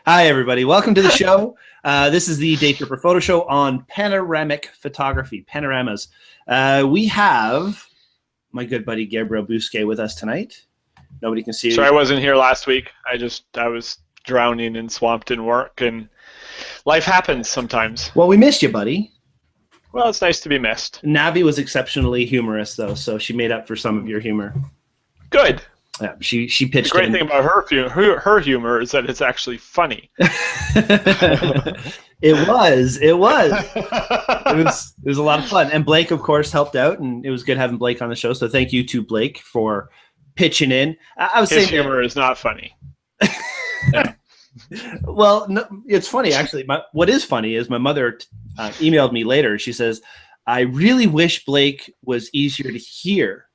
Hi, everybody. Welcome to the show. This is the Daytripper Photo Show on panoramic photography, panoramas. We have my good buddy Gabriel Bousquet with us tonight. Nobody can see. Sorry, I wasn't here last week. I was drowning and swamped in work, and life happens sometimes. Well, we missed you, buddy. Well, it's nice to be missed. Navi was exceptionally humorous, though, so she made up for some of your humor. Good. Yeah, she pitched. The great thing about her humor is that it's actually funny. It was a lot of fun, and Blake, of course, helped out, and it was good having Blake on the show. So thank you to Blake for pitching in. I was His saying humor is not funny. Well, no, it's funny actually. What is funny is my mother emailed me later. She says, "I really wish Blake was easier to hear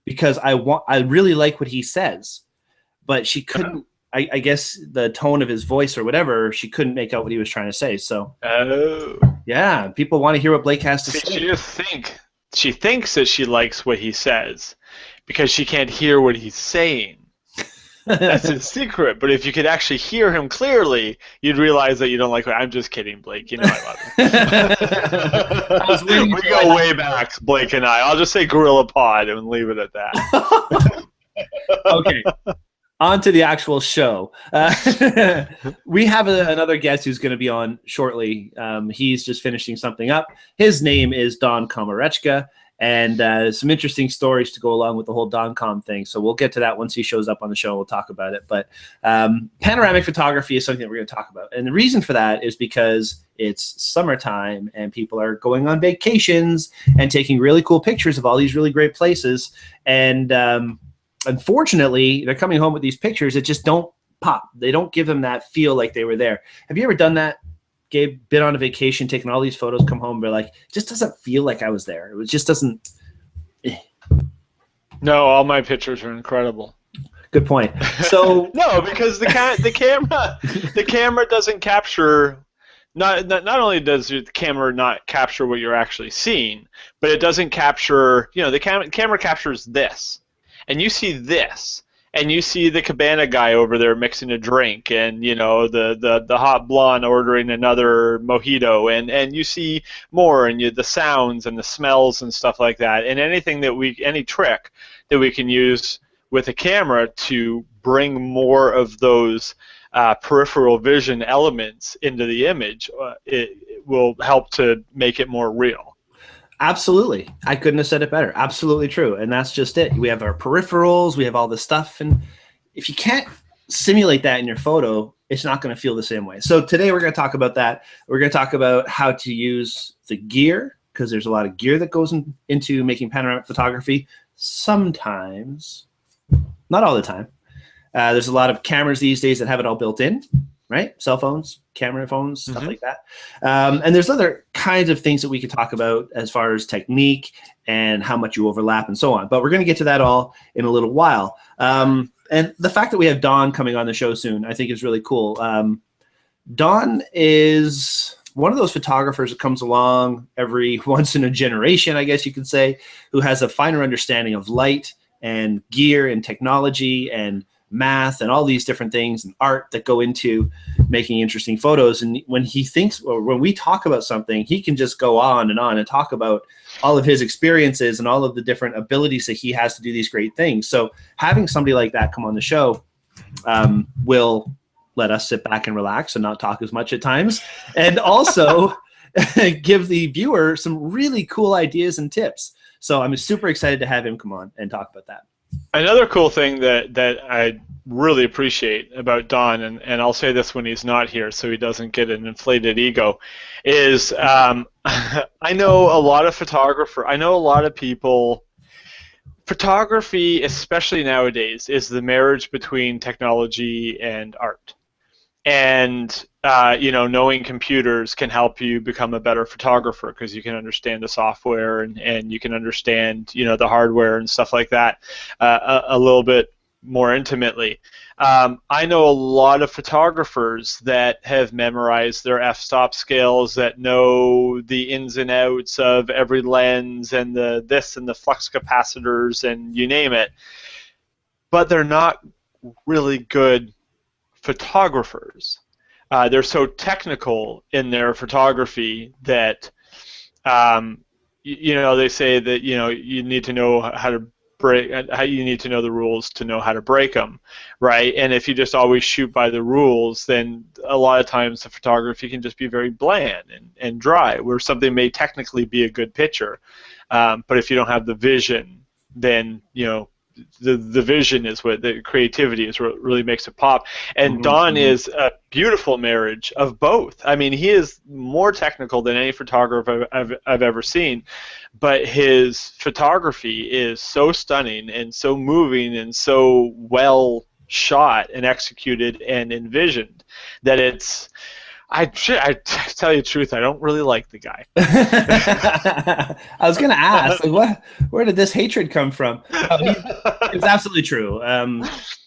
because I really like what he says, but she couldn't. I guess the tone of his voice or whatever, she couldn't make out what he was trying to say. So, yeah, people want to hear what Blake has to say. She thinks that she likes what he says because she can't hear what he's saying. That's his secret. But if you could actually hear him clearly, you'd realize that you don't like. I'm just kidding, Blake. You know I love him. We go way back, Blake and I. I'll just say Gorilla Pod and leave it at that. Okay. On to the actual show. We have another guest who's going to be on shortly. He's just finishing something up. His name is Don Komarechka, and some interesting stories to go along with the whole Don Com thing. So we'll get to that once he shows up on the show. We'll talk about it. But panoramic photography is something that we're going to talk about. And the reason for that is because it's summertime and people are going on vacations and taking really cool pictures of all these really great places. And unfortunately, they're coming home with these pictures that just don't pop. They don't give them that feel like they were there. Have you ever done that, Gabe? Been on a vacation, taken all these photos, come home, but like, it just doesn't feel like I was there. It just doesn't. No, all my pictures are incredible. Good point. So no, because the camera doesn't capture. Not only does the camera not capture what you're actually seeing, but it doesn't capture. The camera captures this. And you see this, and you see the cabana guy over there mixing a drink, and the hot blonde ordering another mojito, and you see more, and the sounds and the smells and stuff like that, and any trick that we can use with a camera to bring more of those peripheral vision elements into the image, it will help to make it more real. Absolutely. I couldn't have said it better. Absolutely true. And that's just it. We have our peripherals. We have all this stuff. And if you can't simulate that in your photo, it's not going to feel the same way. So today we're going to talk about that. We're going to talk about how to use the gear, because there's a lot of gear that goes into making panoramic photography. Sometimes, not all the time. There's a lot of cameras these days that have it all built in. Right? Cell phones, camera phones, stuff like that. And there's other kinds of things that we could talk about as far as technique and how much you overlap and so on. But we're going to get to that all in a little while. And the fact that we have Don coming on the show soon, I think is really cool. Don is one of those photographers that comes along every once in a generation, I guess you could say, who has a finer understanding of light and gear and technology and math and all these different things and art that go into making interesting photos. And when he thinks, or when we talk about something, he can just go on and talk about all of his experiences and all of the different abilities that he has to do these great things. So having somebody like that come on the show will let us sit back and relax and not talk as much at times, and also give the viewer some really cool ideas and tips. So I'm super excited to have him come on and talk about that. Another cool thing that I really appreciate about Don, and I'll say this when he's not here so he doesn't get an inflated ego, is I know a lot of people. Photography, especially nowadays, is the marriage between technology and art. And knowing computers can help you become a better photographer because you can understand the software and you can understand the hardware and stuff like that a little bit more intimately. I know a lot of photographers that have memorized their f-stop scales, that know the ins and outs of every lens and the this and the flux capacitors and you name it, but they're not really good photographers. They're so technical in their photography that, they say that, you need to know how to you need to know the rules to know how to break them, right? And if you just always shoot by the rules, then a lot of times the photography can just be very bland and dry, where something may technically be a good picture, but if you don't have the vision, then the vision is what the creativity is what really makes it pop. And Don is a beautiful marriage of both. I mean, he is more technical than any photographer I've ever seen, but his photography is so stunning and so moving and so well shot and executed and envisioned that it's. I tell you the truth, I don't really like the guy. I was going to ask, like, where did this hatred come from? It's absolutely true.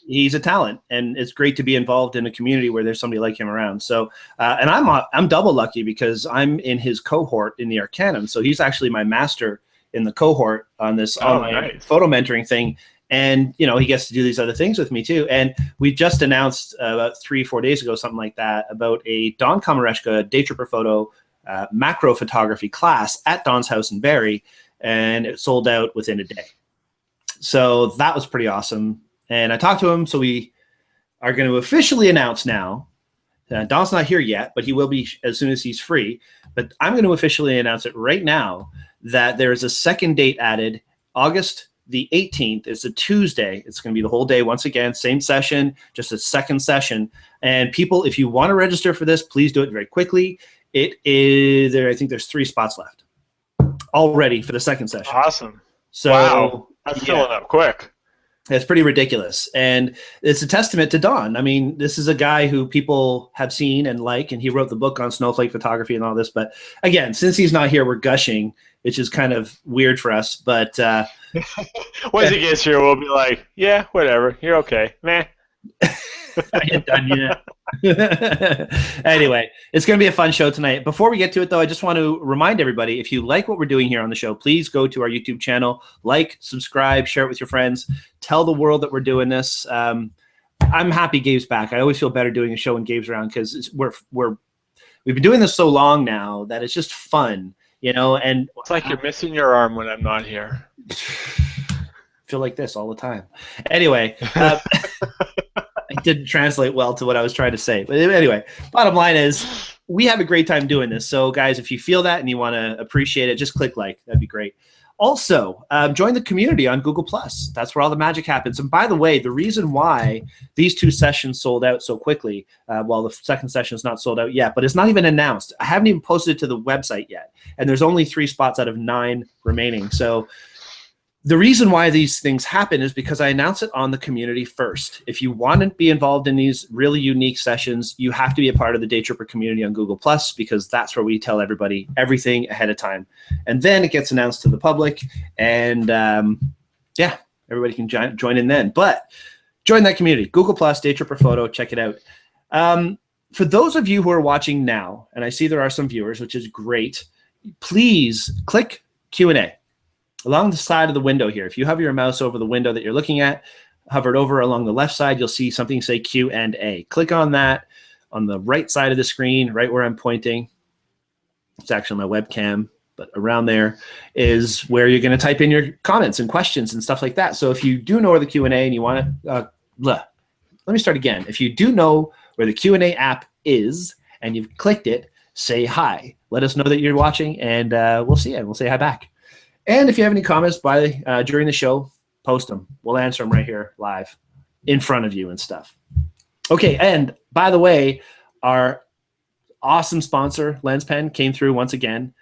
He's a talent, and it's great to be involved in a community where there's somebody like him around. So, and I'm double lucky because I'm in his cohort in the Arcanum. So he's actually my master in the cohort on this online photo mentoring thing. And, he gets to do these other things with me, too. And we just announced about 3-4 days ago, something like that, about a Don Komarechka Daytripper Photo macro photography class at Don's house in Barrie, and it sold out within a day. So that was pretty awesome. And I talked to him, so we are going to officially announce now. Don's not here yet, but he will be as soon as he's free. But I'm going to officially announce it right now that there is a second date added, August the 18th. It's a Tuesday. It's going to be the whole day. Once again, same session, just a second session. And people, if you want to register for this, please do it very quickly. It is there. I think there's 3 spots left already for the second session. Awesome. So wow, that's filling up quick. It's pretty ridiculous. And it's a testament to Don. I mean, this is a guy who people have seen and like, and he wrote the book on snowflake photography and all this. But again, since he's not here, we're gushing, which is kind of weird for us. But once he gets here, we'll be like, yeah, whatever. You're okay. Meh. I ain't done yet. Anyway, it's going to be a fun show tonight. Before we get to it, though, I just want to remind everybody, if you like what we're doing here on the show, please go to our YouTube channel, like, subscribe, share it with your friends, tell the world that we're doing this. I'm happy Gabe's back. I always feel better doing a show when Gabe's around because we've been doing this so long now that it's just fun, and it's like you're missing your arm when I'm not here. Feel like this all the time. Anyway, it didn't translate well to what I was trying to say. But anyway, bottom line is we have a great time doing this. So, guys, if you feel that and you want to appreciate it, just click like. That'd be great. Also, join the community on Google+. That's where all the magic happens. And by the way, the reason why these 2 sessions sold out so quickly, while the second session is not sold out yet, but it's not even announced. I haven't even posted it to the website yet. And there's only 3 spots out of 9 remaining. So the reason why these things happen is because I announce it on the community first. If you want to be involved in these really unique sessions, you have to be a part of the Daytripper community on Google+, because that's where we tell everybody everything ahead of time. And then it gets announced to the public, and yeah, everybody can join in then. But join that community, Google+, Daytripper Photo, check it out. For those of you who are watching now, and I see there are some viewers, which is great, please click Q&A. Along the side of the window here, if you have your mouse over the window that you're looking at, hovered over along the left side, you'll see something say Q&A. Click on that on the right side of the screen, right where I'm pointing. It's actually my webcam, but around there is where you're going to type in your comments and questions and stuff like that. So if you do know where the Q&A and you want to, let me start again. If you do know where the Q&A app is and you've clicked it, say hi. Let us know that you're watching, and we'll see you, and we'll say hi back. And if you have any comments during the show, post them. We'll answer them right here live in front of you and stuff. Okay, and by the way, our awesome sponsor, LensPen, came through once again.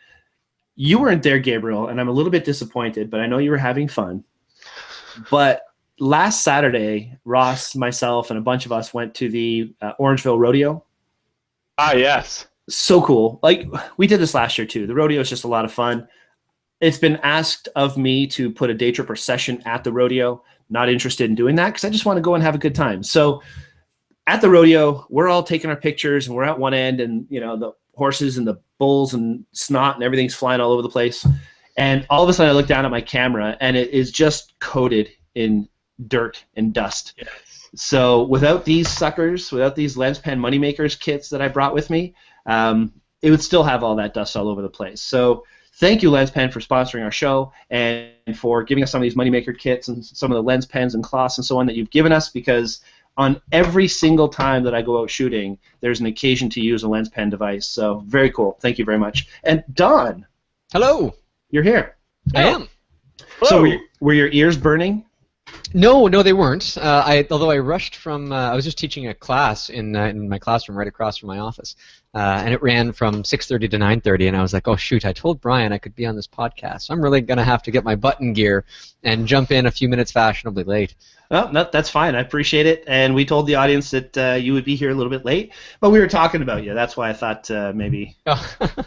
You weren't there, Gabriel, and I'm a little bit disappointed, but I know you were having fun. But last Saturday, Ross, myself, and a bunch of us went to the Orangeville Rodeo. Ah, yes. So cool. Like, we did this last year, too. The rodeo is just a lot of fun. It's been asked of me to put a Daytripper session at the rodeo. Not interested in doing that because I just want to go and have a good time. So at the rodeo, we're all taking our pictures, and we're at one end, and the horses and the bulls and snot and everything's flying all over the place. And all of a sudden I look down at my camera, and it is just coated in dirt and dust. Yes. So without these suckers, without these lens pen moneymakers kits that I brought with me, it would still have all that dust all over the place. So thank you, Lens Pen, for sponsoring our show and for giving us some of these moneymaker kits and some of the lens pens and cloths and so on that you've given us, because on every single time that I go out shooting, there's an occasion to use a lens pen device. So very cool. Thank you very much. And Don. Hello. You're here. I am. So were your ears burning? No, they weren't. Although I rushed from, I was just teaching a class in my classroom right across from my office, and it ran from 6:30 to 9:30, and I was like, oh shoot, I told Brian I could be on this podcast, so I'm really going to have to get my button gear and jump in a few minutes fashionably late. Well, no, that's fine. I appreciate it, and we told the audience that you would be here a little bit late, but we were talking about you. That's why I thought maybe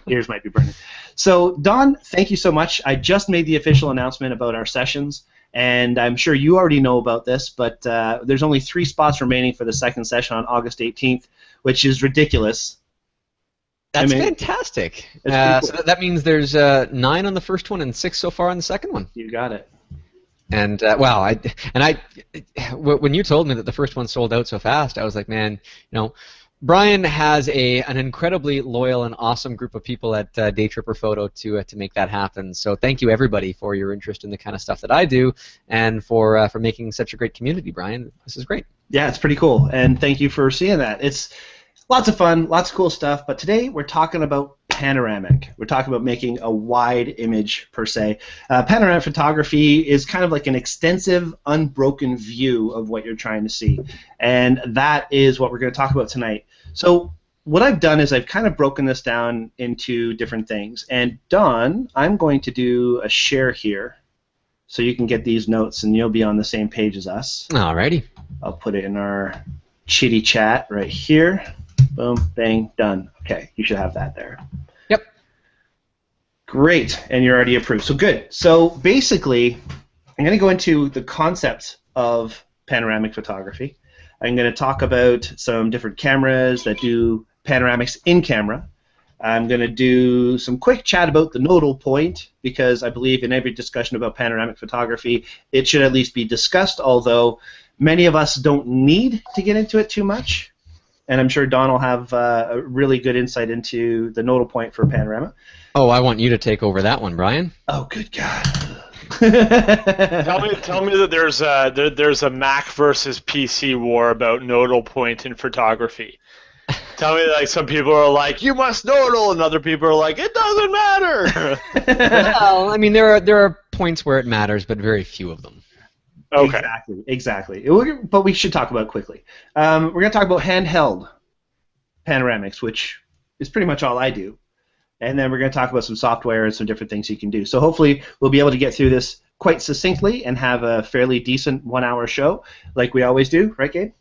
ears might be burning. So, Don, thank you so much. I just made the official announcement about our sessions. And I'm sure you already know about this, but there's only 3 spots remaining for the second session on August 18th, which is ridiculous. That's fantastic. Cool. So that means there's 9 on the first one and 6 so far on the second one. You got it. And wow, when you told me that the first one sold out so fast, I was like, man, Brian has an incredibly loyal and awesome group of people at Daytripper Photo to make that happen. So thank you everybody for your interest in the kind of stuff that I do, and for making such a great community, Brian. This is great. Yeah, it's pretty cool, and thank you for seeing that. It's lots of fun, lots of cool stuff. But today we're talking about panoramic. We're talking about making a wide image per se. Panoramic photography is kind of like an extensive, unbroken view of what you're trying to see, and that is what we're going to talk about tonight. So what I've done is I've kind of broken this down into different things. And Don, I'm going to do a share here so you can get these notes and you'll be on the same page as us. Alrighty. I'll put it in our chitty chat right here. Boom, bang, done. Okay, you should have that there. Yep. Great, and you're already approved. So good. So basically, I'm going to go into the concept of panoramic photography. I'm going to talk about some different cameras that do panoramics in camera. I'm going to do some quick chat about the nodal point, because I believe in every discussion about panoramic photography, it should at least be discussed, although many of us don't need to get into it too much. And I'm sure Don will have a really good insight into the nodal point for panorama. Oh, I want you to take over that one, Brian. Oh, good God. Tell me that there's a Mac versus PC war about nodal point in photography. Tell me, like, some people are like, you must nodal, and other people are like, it doesn't matter. Well, I mean, there are points where it matters, but very few of them. Okay. Exactly. But we should talk about it quickly. We're going to talk about handheld panoramics, which is pretty much all I do. And then we're going to talk about some software and some different things you can do. So hopefully we'll be able to get through this quite succinctly and have a fairly decent 1-hour show, like we always do, right, Gabe?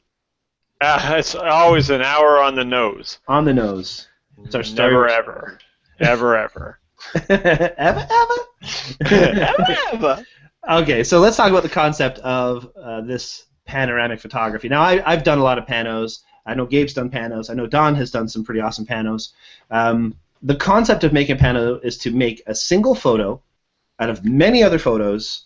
It's always an hour on the nose. On the nose. It's our never ever. Ever, ever. Ever? Ever? Okay, so let's talk about the concept of this panoramic photography. Now, I've done a lot of panos. I know Gabe's done panos. I know Don has done some pretty awesome panos. The concept of making a pano is to make a single photo out of many other photos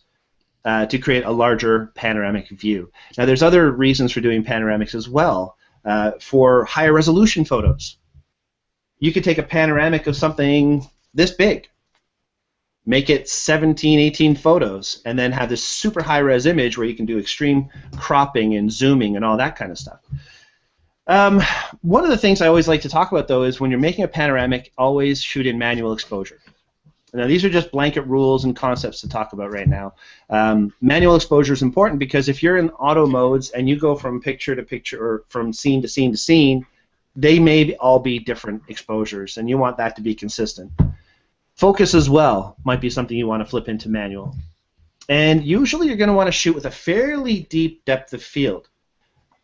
to create a larger panoramic view. Now, there's other reasons for doing panoramics as well. For higher resolution photos, you could take a panoramic of something this big, make it 17, 18 photos, and then have this super high-res image where you can do extreme cropping and zooming and all that kind of stuff. One of the things I always like to talk about, though, is when you're making a panoramic, always shoot in manual exposure. Now, these are just blanket rules and concepts to talk about right now. Manual exposure is important because if you're in auto modes and you go from picture to picture or from scene to scene to scene, they may all be different exposures, and you want that to be consistent. Focus as well might be something you want to flip into manual. And usually you're going to want to shoot with a fairly deep depth of field.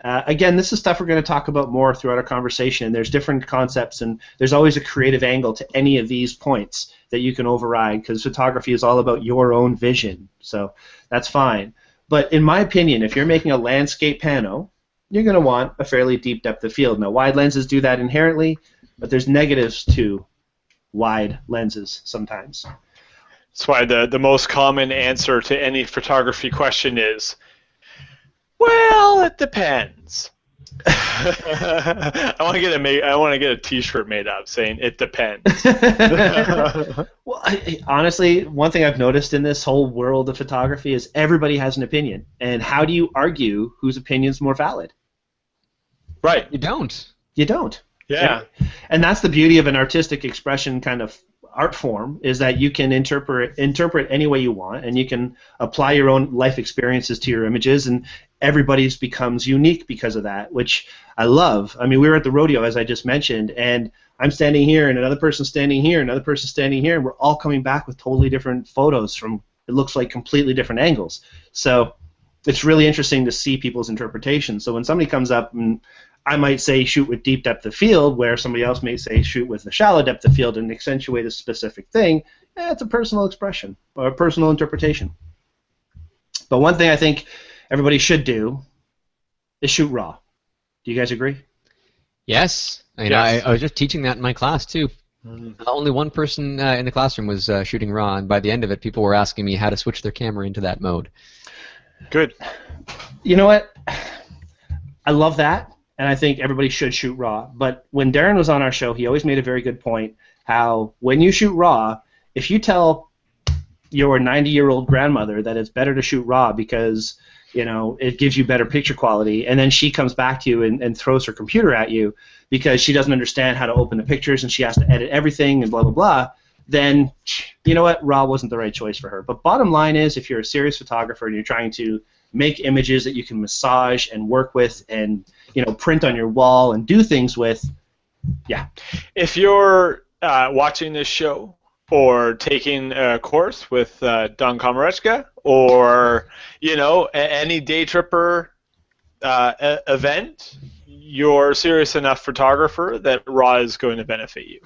Again, this is stuff we're going to talk about more throughout our conversation, and there's different concepts, and there's always a creative angle to any of these points that you can override, because photography is all about your own vision, so that's fine. But in my opinion, if you're making a landscape pano, you're going to want a fairly deep depth of field. Now, wide lenses do that inherently, but there's negatives to wide lenses sometimes. That's why the most common answer to any photography question is, Well, it depends. I want to get a T-shirt made up saying "It depends." Well, honestly, one thing I've noticed in this whole world of photography is everybody has an opinion, and how do you argue whose opinion's more valid? Right. You don't. You don't. Yeah. And that's the beauty of an artistic expression kind of art form, is that you can interpret any way you want, and you can apply your own life experiences to your images, and everybody's becomes unique because of that, which I love. I mean, we were at the rodeo, as I just mentioned, and I'm standing here, and another person's standing here, another person's standing here, and we're all coming back with totally different photos from, it looks like, completely different angles. So it's really interesting to see people's interpretations. So when somebody comes up, and I might say shoot with deep depth of field, where somebody else may say shoot with a shallow depth of field and accentuate a specific thing, it's a personal expression or a personal interpretation. But one thing I think everybody should do is shoot raw. Do you guys agree? Yes. Yes. I was just teaching that in my class, too. Only one person in the classroom was shooting raw, and by the end of it, people were asking me how to switch their camera into that mode. Good. You know what? I love that, and I think everybody should shoot raw. But when Darren was on our show, he always made a very good point, how when you shoot raw, if you tell your 90-year-old grandmother that it's better to shoot raw because, you know, it gives you better picture quality, and then she comes back to you and throws her computer at you because she doesn't understand how to open the pictures and she has to edit everything and blah, blah, blah, then, you know what, raw wasn't the right choice for her. But bottom line is, if you're a serious photographer and you're trying to make images that you can massage and work with and, you know, print on your wall and do things with, yeah. If you're watching this show or taking a course with Don Komarechka, or, you know, any Daytripper event, you're a serious enough photographer that raw is going to benefit you.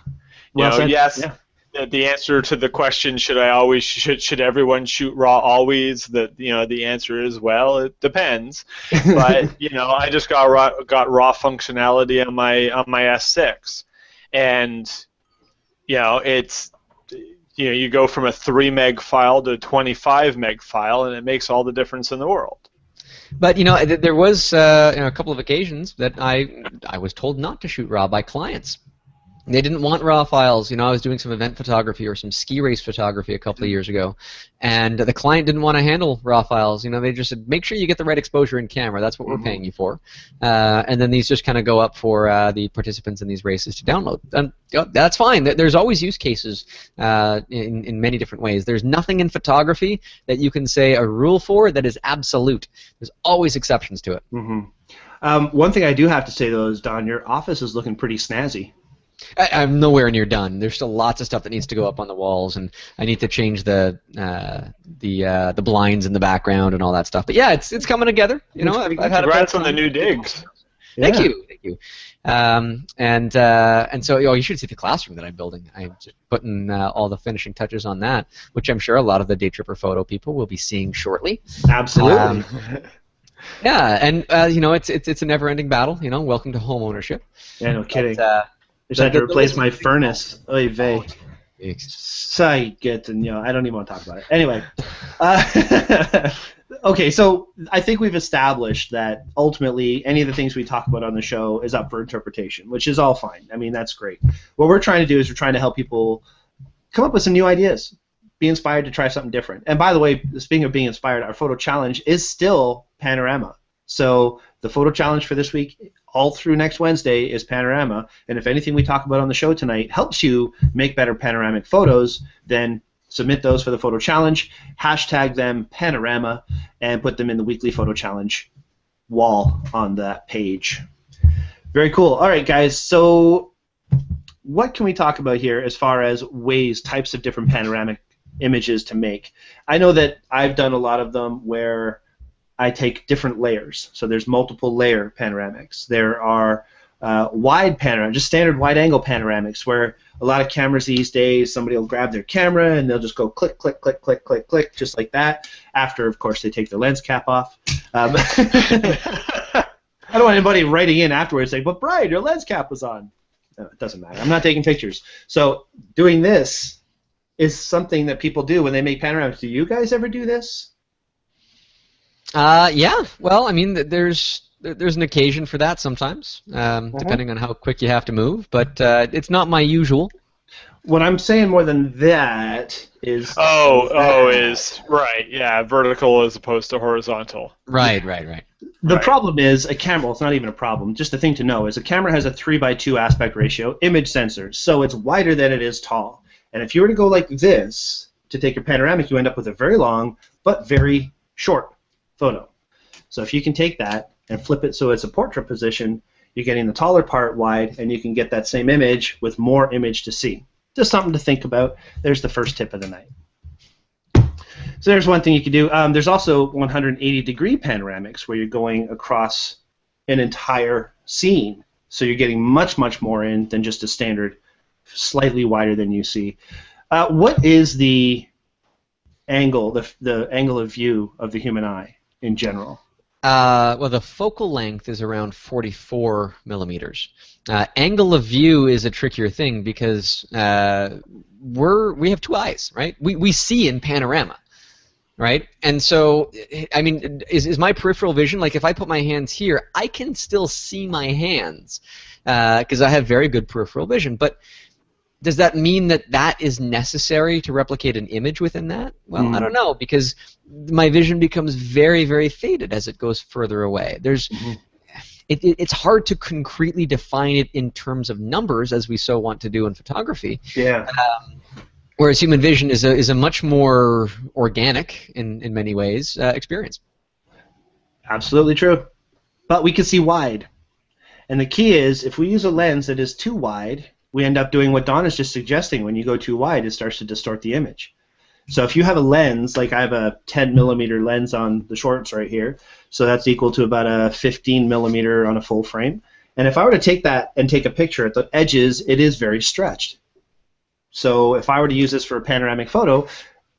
Well said. Yes. Yeah. The answer to the question, should everyone shoot raw always? The answer is, well, it depends. But I just got raw functionality on my S6, and it's you go from a 3 meg file to a 25 meg file, and it makes all the difference in the world. But there was a couple of occasions that I was told not to shoot raw by clients. They didn't want raw files. I was doing some event photography or some ski race photography a couple of years ago, and the client didn't want to handle raw files. They just said, make sure you get the right exposure in camera. That's what we're paying you for. And then these just kind of go up for the participants in these races to download. And that's fine. There's always use cases in many different ways. There's nothing in photography that you can say a rule for that is absolute. There's always exceptions to it. One thing I do have to say, though, is, Don, your office is looking pretty snazzy. I'm nowhere near done. There's still lots of stuff that needs to go up on the walls, and I need to change the blinds in the background and all that stuff. But yeah, it's coming together. I've had congrats on the new digs. Thank you. And so you should see the classroom that I'm building. I'm just putting all the finishing touches on that, which I'm sure a lot of the Daytripper photo people will be seeing shortly. Absolutely. Yeah, and it's a never-ending battle. Welcome to home ownership. Yeah, no kidding. I just had to replace my furnace. Oy vey. I don't even want to talk about it. Anyway. Okay, so I think we've established that ultimately any of the things we talk about on the show is up for interpretation, which is all fine. I mean, that's great. What we're trying to do is we're trying to help people come up with some new ideas, be inspired to try something different. And by the way, speaking of being inspired, our photo challenge is still Panorama. So the photo challenge for this week, all through next Wednesday, is Panorama. And if anything we talk about on the show tonight helps you make better panoramic photos, then submit those for the photo challenge, hashtag them Panorama, and put them in the weekly photo challenge wall on that page. Very cool. All right, guys. So what can we talk about here as far as types of different panoramic images to make? I know that I've done a lot of them where I take different layers. So there's multiple layer panoramics. There are wide panoramics, just standard wide angle panoramics, where a lot of cameras these days, somebody will grab their camera and they'll just go click, click, click, click, click, click, just like that. After, of course, they take their lens cap off. I don't want anybody writing in afterwards saying, but Brian, your lens cap was on. No, it doesn't matter. I'm not taking pictures. So doing this is something that people do when they make panoramics. Do you guys ever do this? Yeah. Well, I mean, there's an occasion for that sometimes, depending on how quick you have to move. But it's not my usual. What I'm saying more than that is Is right, yeah, vertical as opposed to horizontal. Right. the problem is a camera. Well, it's not even a problem. Just the thing to know is a camera has a 3:2 aspect ratio image sensor, so it's wider than it is tall. And if you were to go like this to take your panoramic, you end up with a very long but very short photo. So if you can take that and flip it so it's a portrait position, you're getting the taller part wide, and you can get that same image with more image to see. Just something to think about. There's the first tip of the night. So there's one thing you can do. There's also 180-degree panoramics where you're going across an entire scene. So you're getting much, much more in than just a standard, slightly wider than you see. What is the angle, the angle of view of the human eye in general? Well, the focal length is around 44 millimeters. Angle of view is a trickier thing because we have two eyes, right? We see in panorama, right? And so, I mean, is my peripheral vision, like if I put my hands here, I can still see my hands because I have very good peripheral vision, but does that mean that that is necessary to replicate an image within that? Well, I don't know, because my vision becomes very, very faded as it goes further away. It's hard to concretely define it in terms of numbers, as we so want to do in photography. Yeah. Whereas human vision is a much more organic, in many ways, experience. Absolutely true. But we can see wide. And the key is, if we use a lens that is too wide, we end up doing what Don is just suggesting. When you go too wide, it starts to distort the image. So if you have a lens, like I have a 10 millimeter lens on the shorts right here, so that's equal to about a 15 millimeter on a full frame. And if I were to take that and take a picture at the edges, it is very stretched. So if I were to use this for a panoramic photo,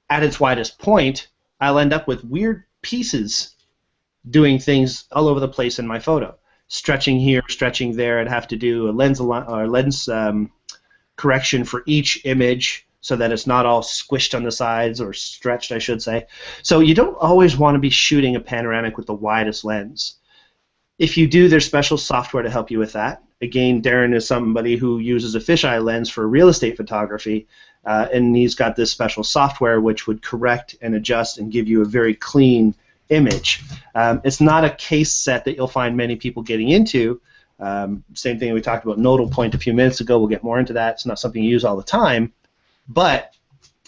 at its widest point, I'll end up with weird pieces doing things all over the place in my photo. Stretching here, stretching there. I'd have to do a lens correction for each image so that it's not all squished on the sides, or stretched, I should say. So you don't always want to be shooting a panoramic with the widest lens. If you do, there's special software to help you with that. Again, Darren is somebody who uses a fisheye lens for real estate photography, and he's got this special software which would correct and adjust and give you a very clean image. It's not a case set that you'll find many people getting into. Same thing we talked about nodal point a few minutes ago. We'll get more into that. It's not something you use all the time. But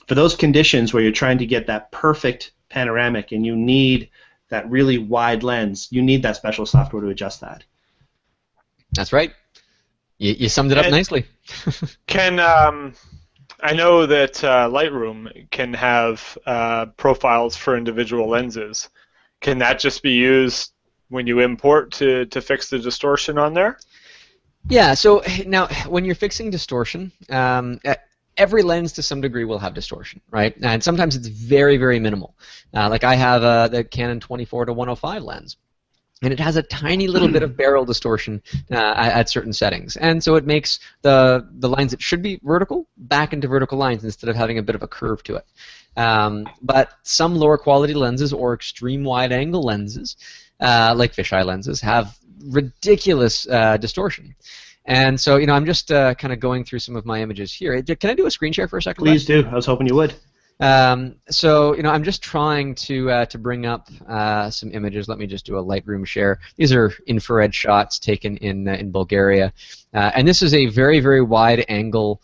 for those conditions where you're trying to get that perfect panoramic and you need that really wide lens, you need that special software to adjust that. That's right. You summed it up nicely. I know that Lightroom can have profiles for individual lenses. Can that just be used when you import to fix the distortion on there? Yeah, so now when you're fixing distortion, every lens to some degree will have distortion, right? And sometimes it's very, very minimal. Like I have the Canon 24-105 lens, and it has a tiny little bit of barrel distortion at certain settings. And so it makes the lines that should be vertical back into vertical lines instead of having a bit of a curve to it. But some lower quality lenses or extreme wide angle lenses, like fisheye lenses, have ridiculous distortion. And so, you know, I'm just kind of going through some of my images here. Can I do a screen share for a second? Please do. I was hoping you would. So, you know, I'm just trying to bring up some images. Let me just do a Lightroom share. These are infrared shots taken in Bulgaria. And this is a very, very wide angle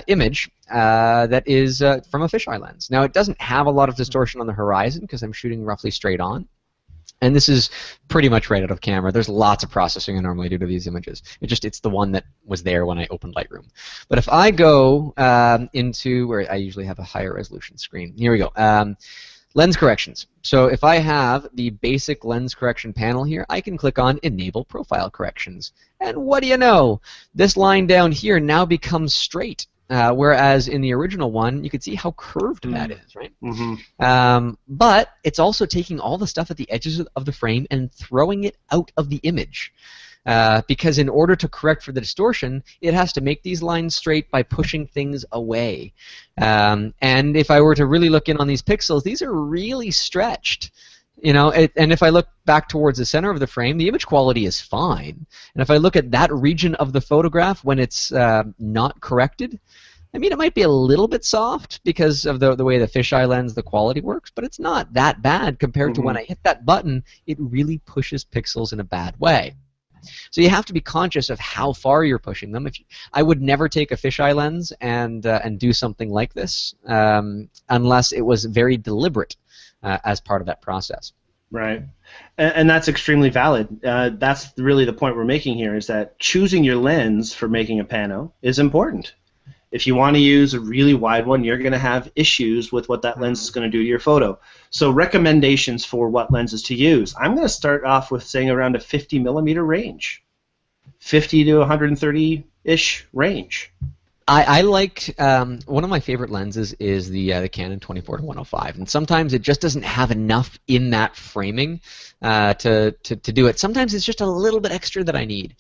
image that is from a fisheye lens. Now, it doesn't have a lot of distortion on the horizon because I'm shooting roughly straight on. And this is pretty much right out of camera. There's lots of processing I normally do to these images. It's the one that was there when I opened Lightroom. But if I go into where I usually have a higher resolution screen, here we go. Lens corrections. So if I have the basic lens correction panel here, I can click on Enable Profile Corrections. And what do you know? This line down here now becomes straight. Whereas in the original one, you could see how curved that is, right? But it's also taking all the stuff at the edges of the frame and throwing it out of the image. Because in order to correct for the distortion, it has to make these lines straight by pushing things away. And if I were to really look in on these pixels, these are really stretched. And if I look back towards the center of the frame, the image quality is fine. And if I look at that region of the photograph when it's not corrected, I mean, it might be a little bit soft because of the way the fisheye lens, the quality works, but it's not that bad compared to when I hit that button, it really pushes pixels in a bad way. So you have to be conscious of how far you're pushing them. I would never take a fisheye lens and do something like this unless it was very deliberate as part of that process. Right, and that's extremely valid. That's really the point we're making here, is that choosing your lens for making a pano is important. If you want to use a really wide one, you're going to have issues with what that lens is going to do to your photo. So recommendations for what lenses to use. I'm going to start off with saying around a 50 millimeter range, 50 to 130-ish range. I like, one of my favorite lenses is the Canon 24-105, and sometimes it just doesn't have enough in that framing to do it. Sometimes it's just a little bit extra that I need.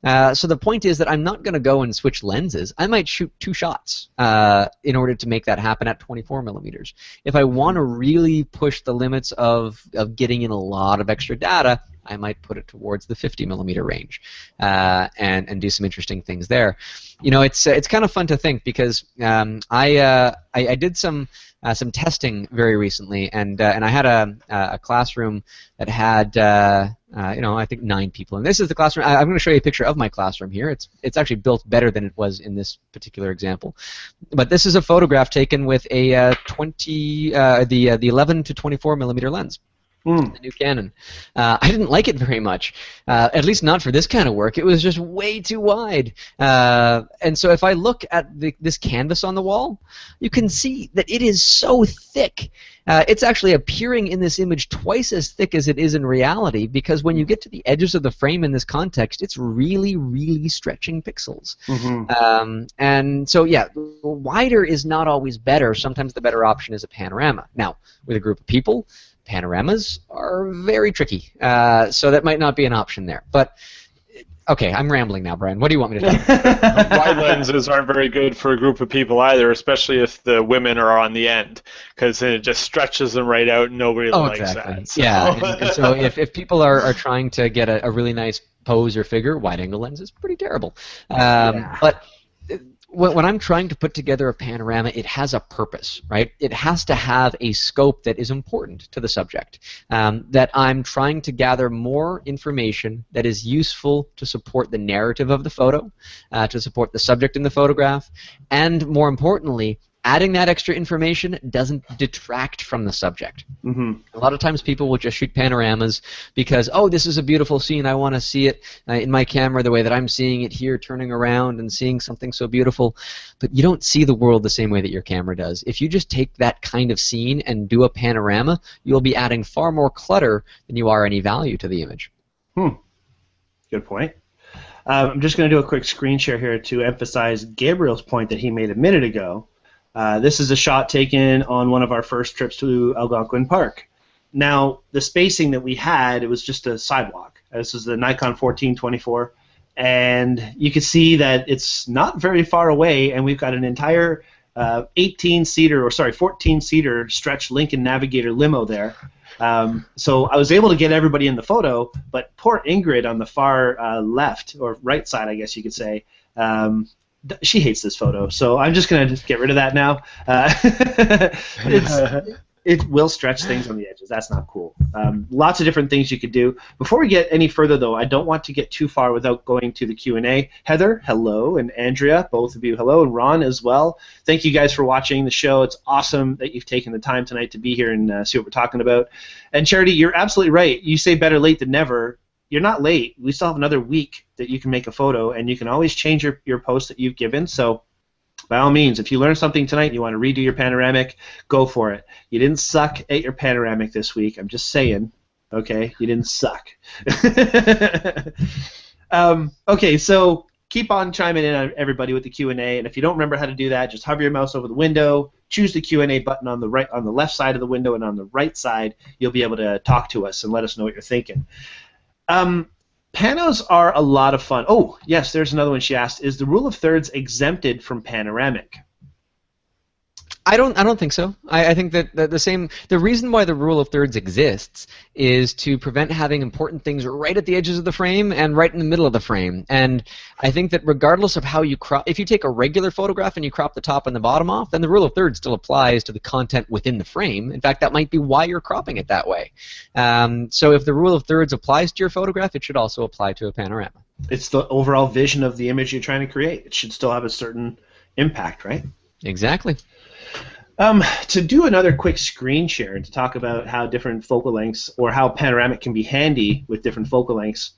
So the point is that I'm not going to go and switch lenses. I might shoot 2 shots in order to make that happen at 24 millimeters. If I want to really push the limits of getting in a lot of extra data, I might put it towards the 50 millimeter range and do some interesting things there. It's kind of fun to think because I did some testing very recently, and I had a classroom that had I think 9 people. And this is the classroom. I'm going to show you a picture of my classroom here. It's actually built better than it was in this particular example. But this is a photograph taken with a the 11 to 24 millimeter lens. The new Canon. I didn't like it very much, at least not for this kind of work. It was just way too wide. And so if I look at this canvas on the wall, you can see that it is so thick. It's actually appearing in this image twice as thick as it is in reality, because when you get to the edges of the frame in this context, it's really, really stretching pixels. And so, yeah, wider is not always better. Sometimes the better option is a panorama. Now, with a group of people, panoramas are very tricky, so that might not be an option there. But okay, I'm rambling now, Brian. What do you want me to do? Wide lenses aren't very good for a group of people either, especially if the women are on the end, because then it just stretches them right out and nobody likes that. So. Yeah, and so if people are trying to get a really nice pose or figure, wide-angle lens is pretty terrible. But when I'm trying to put together a panorama, it has a purpose, right? It has to have a scope that is important to the subject, that I'm trying to gather more information that is useful to support the narrative of the photo, to support the subject in the photograph, and more importantly, adding that extra information doesn't detract from the subject. A lot of times people will just shoot panoramas because, oh, this is a beautiful scene, I want to see it in my camera the way that I'm seeing it here, turning around and seeing something so beautiful. But you don't see the world the same way that your camera does. If you just take that kind of scene and do a panorama, you'll be adding far more clutter than you are any value to the image. Good point. I'm just going to do a quick screen share here to emphasize Gabriel's point that he made a minute ago. This is a shot taken on one of our first trips to Algonquin Park. Now, the spacing that we had, it was just a sidewalk. This is the Nikon 14-24, and you can see that it's not very far away, and we've got an entire 14-seater stretch Lincoln Navigator limo there. So I was able to get everybody in the photo, but poor Ingrid on the far left, or right side, I guess you could say, she hates this photo, so I'm just going to get rid of that now. It will stretch things on the edges. That's not cool. Lots of different things you could do. Before we get any further, though, I don't want to get too far without going to the Q&A. Heather, hello, and Andrea, both of you, hello, and Ron as well. Thank you guys for watching the show. It's awesome that you've taken the time tonight to be here and see what we're talking about. And Charity, you're absolutely right. You say better late than never. You're not late. We still have another week that you can make a photo, and you can always change your post that you've given. So by all means, if you learned something tonight and you want to redo your panoramic, go for it. You didn't suck at your panoramic this week. I'm just saying, okay? You didn't suck. Okay, so keep on chiming in, everybody, with the Q&A, and if you don't remember how to do that, just hover your mouse over the window, choose the Q&A button on the left side of the window, and on the right side, you'll be able to talk to us and let us know what you're thinking. Panos are a lot of fun. Oh, yes, there's another one she asked. Is the rule of thirds exempted from panoramic? I don't think so. I think that the reason why the rule of thirds exists is to prevent having important things right at the edges of the frame and right in the middle of the frame. And I think that regardless of how you crop, if you take a regular photograph and you crop the top and the bottom off, then the rule of thirds still applies to the content within the frame. In fact, that might be why you're cropping it that way. So if the rule of thirds applies to your photograph, it should also apply to a panorama. It's the overall vision of the image you're trying to create. It should still have a certain impact, right? Exactly. To do another quick screen share and to talk about how different focal lengths or how panoramic can be handy with different focal lengths,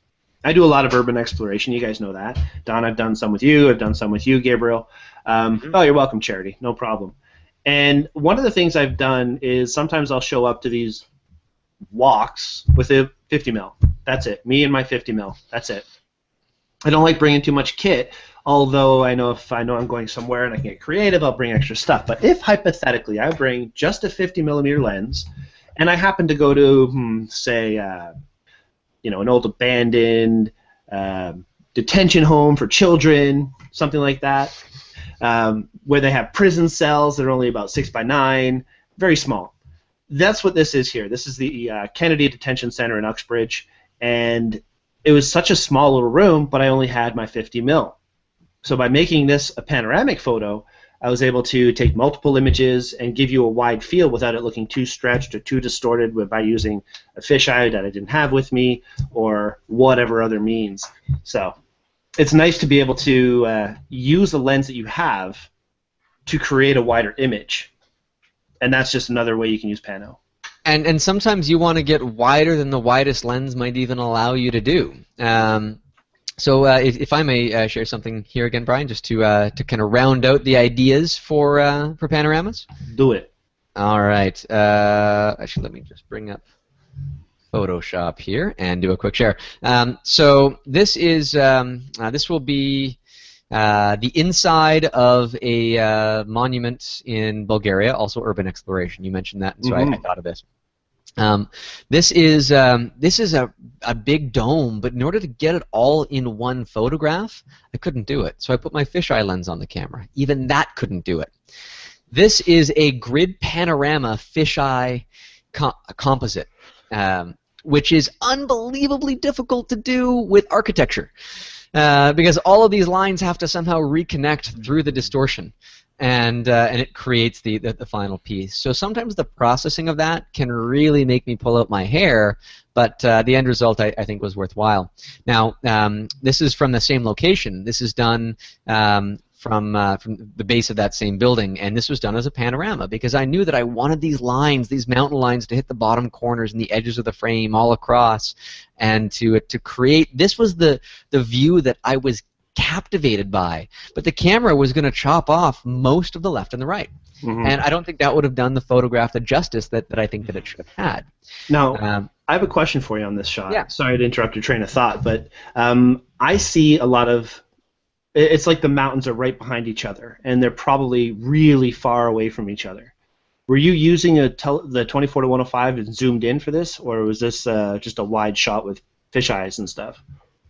I do a lot of urban exploration. You guys know that. Don, I've done some with you. I've done some with you, Gabriel. Oh, you're welcome, Charity. No problem. And one of the things I've done is sometimes I'll show up to these walks with a 50 mil. That's it. Me and my 50 mil. That's it. I don't like bringing too much kit. Although if I know I'm going somewhere and I can get creative, I'll bring extra stuff. But if hypothetically I bring just a 50 millimeter lens, and I happen to go to, say, an old abandoned detention home for children, something like that, where they have prison cells that are only about 6 by 9, very small. That's what this is here. This is the Kennedy Detention Center in Uxbridge, and it was such a small little room, but I only had my 50 mil. So by making this a panoramic photo, I was able to take multiple images and give you a wide field without it looking too stretched or too distorted by using a fisheye that I didn't have with me or whatever other means. So it's nice to be able to use the lens that you have to create a wider image. And that's just another way you can use pano. And sometimes you want to get wider than the widest lens might even allow you to do. So if I may share something here again, Brian, just to kind of round out the ideas for panoramas. Do it. All right. Actually, let me just bring up Photoshop here and do a quick share. So this is this will be the inside of a monument in Bulgaria, also urban exploration. You mentioned that, and so I thought of this. This is a big dome, but in order to get it all in one photograph, I couldn't do it. So I put my fisheye lens on the camera. Even that couldn't do it. This is a grid panorama fisheye composite, which is unbelievably difficult to do with architecture because all of these lines have to somehow reconnect through the distortion. And it creates the final piece. So sometimes the processing of that can really make me pull out my hair, but the end result I think was worthwhile. Now this is from the same location. This is done from the base of that same building, and this was done as a panorama because I knew that I wanted these lines, these mountain lines, to hit the bottom corners and the edges of the frame all across, and to create. This was the view that I was captivated by, but the camera was going to chop off most of the left and the right, and I don't think that would have done the photograph the justice that I think that it should have had. Now, I have a question for you on this shot. Yeah. Sorry to interrupt your train of thought, but I see a lot of. It's like the mountains are right behind each other, and they're probably really far away from each other. Were you using the 24-105 and zoomed in for this, or was this just a wide shot with fisheyes and stuff?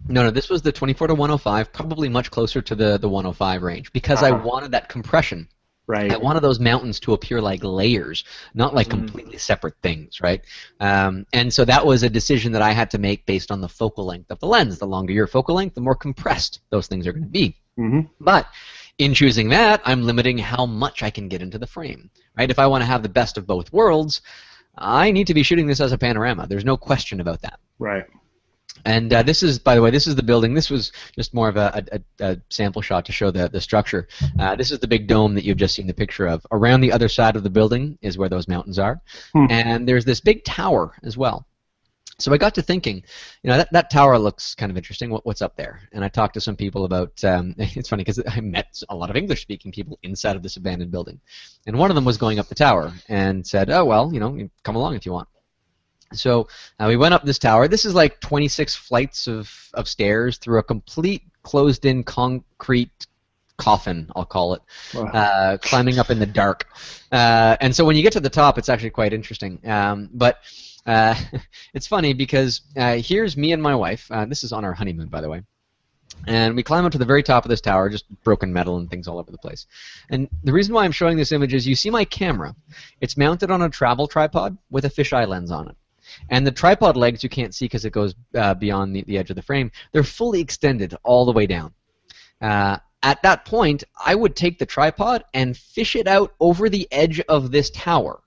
No, this was the 24-105, probably much closer to the 105 range, because I wanted that compression. Right. I wanted those mountains to appear like layers, not like completely separate things, right? And so that was a decision that I had to make based on the focal length of the lens. The longer your focal length, the more compressed those things are going to be. But in choosing that, I'm limiting how much I can get into the frame, right? If I want to have the best of both worlds, I need to be shooting this as a panorama. There's no question about that. Right. And this is, by the way, this is the building. This was just more of a sample shot to show the structure. This is the big dome that you've just seen the picture of. Around the other side of the building is where those mountains are. And there's this big tower as well. So I got to thinking, that tower looks kind of interesting. What's up there? And I talked to some people about, it's funny because I met a lot of English-speaking people inside of this abandoned building. And one of them was going up the tower and said, oh, well, come along if you want. So we went up this tower. This is like 26 flights of stairs through a complete closed-in concrete coffin, I'll call it, climbing up in the dark. And so when you get to the top, it's actually quite interesting. But it's funny because here's me and my wife. This is on our honeymoon, by the way. And we climb up to the very top of this tower, just broken metal and things all over the place. And the reason why I'm showing this image is you see my camera. It's mounted on a travel tripod with a fisheye lens on it. And the tripod legs you can't see because it goes beyond the edge of the frame. They're fully extended all the way down. At that point, I would take the tripod and fish it out over the edge of this tower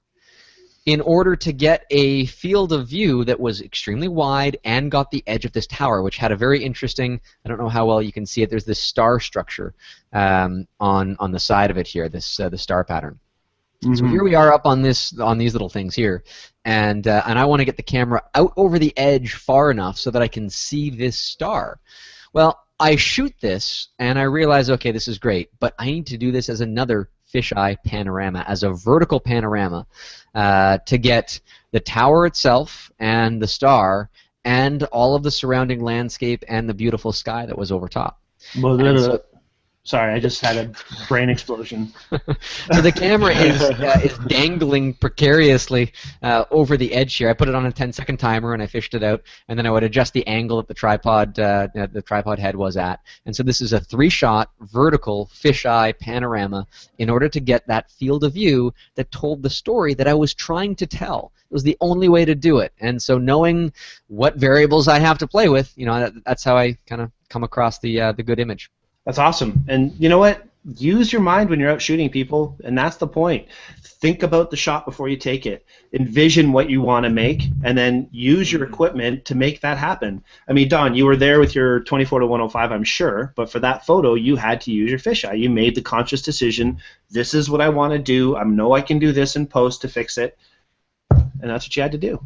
in order to get a field of view that was extremely wide and got the edge of this tower, which had a very interesting, I don't know how well you can see it, there's this star structure on the side of it here, this the star pattern. Mm-hmm. So here we are up on these little things here, and I want to get the camera out over the edge far enough so that I can see this star. Well, I shoot this, and I realize, okay, this is great, but I need to do this as another fisheye panorama, as a vertical panorama, to get the tower itself and the star and all of the surrounding landscape and the beautiful sky that was over top. Well, sorry, I just had a brain explosion. So the camera is dangling precariously over the edge here. I put it on a 10-second timer and I fished it out, and then I would adjust the angle that the tripod head was at. And so this is a 3-shot vertical fisheye panorama in order to get that field of view that told the story that I was trying to tell. It was the only way to do it. And so knowing what variables I have to play with, that's how I kind of come across the good image. That's awesome. And you know what? Use your mind when you're out shooting, people, and that's the point. Think about the shot before you take it. Envision what you want to make, and then use your equipment to make that happen. I mean, Don, you were there with your 24-105, I'm sure, but for that photo, you had to use your fisheye. You made the conscious decision, this is what I want to do. I know I can do this in post to fix it, and that's what you had to do.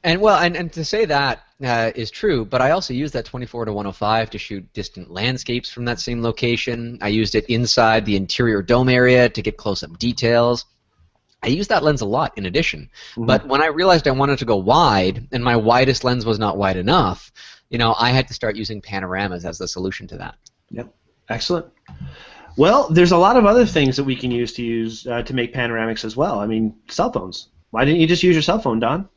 And well, and to say that is true, but I also used that 24-105 to shoot distant landscapes from that same location. I used it inside the interior dome area to get close-up details. I used that lens a lot in addition. Mm-hmm. But when I realized I wanted to go wide, and my widest lens was not wide enough, I had to start using panoramas as the solution to that. Yep, excellent. Well, there's a lot of other things that we can use to make panoramics as well. I mean, cell phones. Why didn't you just use your cell phone, Don?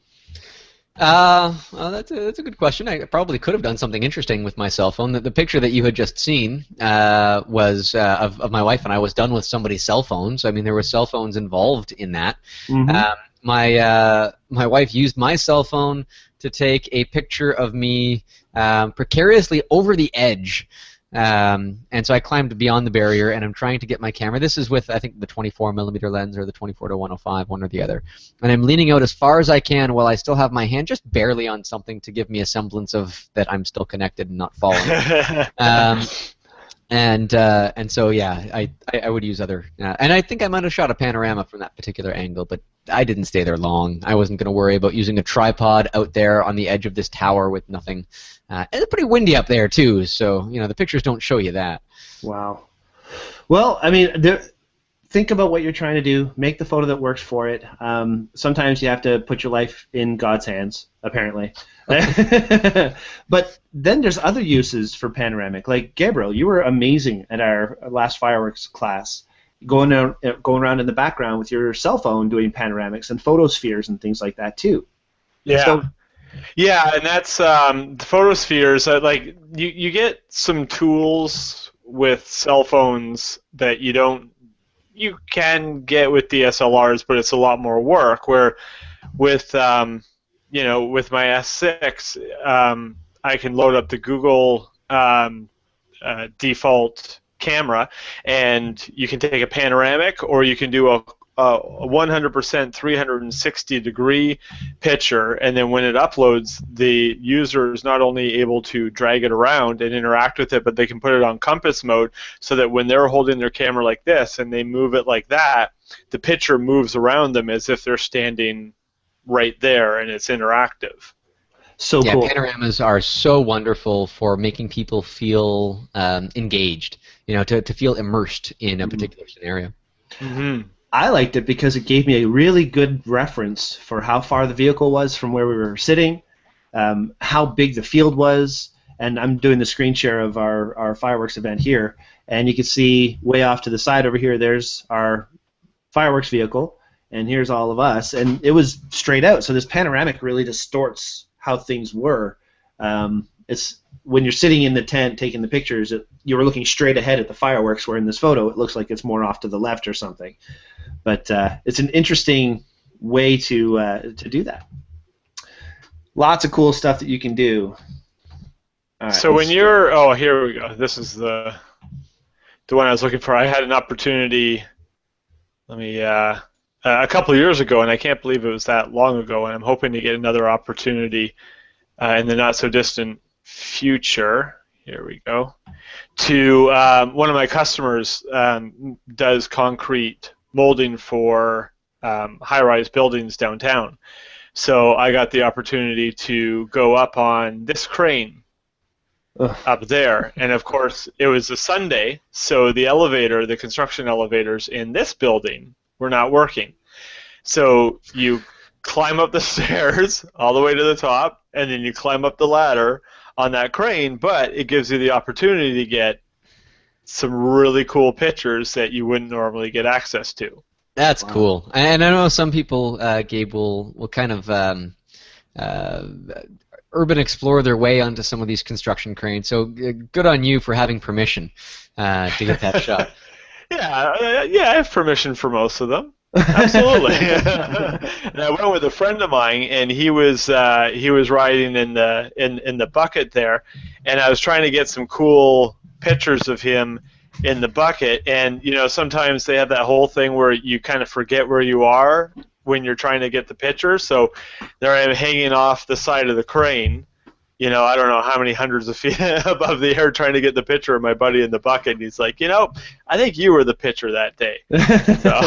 Well, that's a good question. I probably could have done something interesting with my cell phone. The picture that you had just seen was of my wife and I was done with somebody's cell phone. So I mean, there were cell phones involved in that. Mm-hmm. My wife used my cell phone to take a picture of me precariously over the edge. And so I climbed beyond the barrier, and I'm trying to get my camera. This is with, I think, the 24mm lens or the 24-105, one or the other. And I'm leaning out as far as I can while I still have my hand just barely on something to give me a semblance of that I'm still connected and not falling. And so yeah, I would use other, and I think I might have shot a panorama from that particular angle, but I didn't stay there long. I wasn't going to worry about using a tripod out there on the edge of this tower with nothing. It's pretty windy up there too, so the pictures don't show you that. Wow. Well, I mean, think about what you're trying to do. Make the photo that works for it. Sometimes you have to put your life in God's hands, apparently. But then there's other uses for panoramic. Like Gabriel, you were amazing at our last fireworks class, going around in the background with your cell phone doing panoramics and photospheres and things like that too. Yeah. So, yeah, and that's the photospheres. Like you get some tools with cell phones that you can get with DSLRs, but it's a lot more work. Where with with my S6, I can load up the Google default camera, and you can take a panoramic, or you can do a 100% 360-degree picture, and then when it uploads, the user is not only able to drag it around and interact with it, but they can put it on compass mode so that when they're holding their camera like this and they move it like that, the picture moves around them as if they're standing right there, and it's interactive. So yeah, cool. Panoramas are so wonderful for making people feel engaged, to feel immersed in a particular scenario. Mm-hmm. I liked it because it gave me a really good reference for how far the vehicle was from where we were sitting, how big the field was, and I'm doing the screen share of our fireworks event here, and you can see way off to the side over here, there's our fireworks vehicle, and here's all of us, and it was straight out, so this panoramic really distorts how things were, and It's when you're sitting in the tent taking the pictures, you were looking straight ahead at the fireworks, where in this photo it looks like it's more off to the left or something. But it's an interesting way to do that. Lots of cool stuff that you can do. All right, so when you're, oh, here we go. This is the one I was looking for. I had an opportunity, a couple of years ago, and I can't believe it was that long ago, and I'm hoping to get another opportunity in the not-so-distant future. Here we go. To one of my customers does concrete molding for high-rise buildings downtown. So I got the opportunity to go up on this crane up there, and of course it was a Sunday, so the construction elevators in this building were not working. So you climb up the stairs all the way to the top, and then you climb up the ladder on that crane, but it gives you the opportunity to get some really cool pictures that you wouldn't normally get access to. That's cool. And I know some people, Gabe, will kind of urban explore their way onto some of these construction cranes. So good on you for having permission to get that shot. Yeah, I have permission for most of them. Absolutely. And I went with a friend of mine, and he was riding in the bucket there, and I was trying to get some cool pictures of him in the bucket. And sometimes they have that whole thing where you kind of forget where you are when you're trying to get the picture. So there I am hanging off the side of the crane, I don't know how many hundreds of feet above the air, trying to get the picture of my buddy in the bucket. And he's like, I think you were the pitcher that day. So,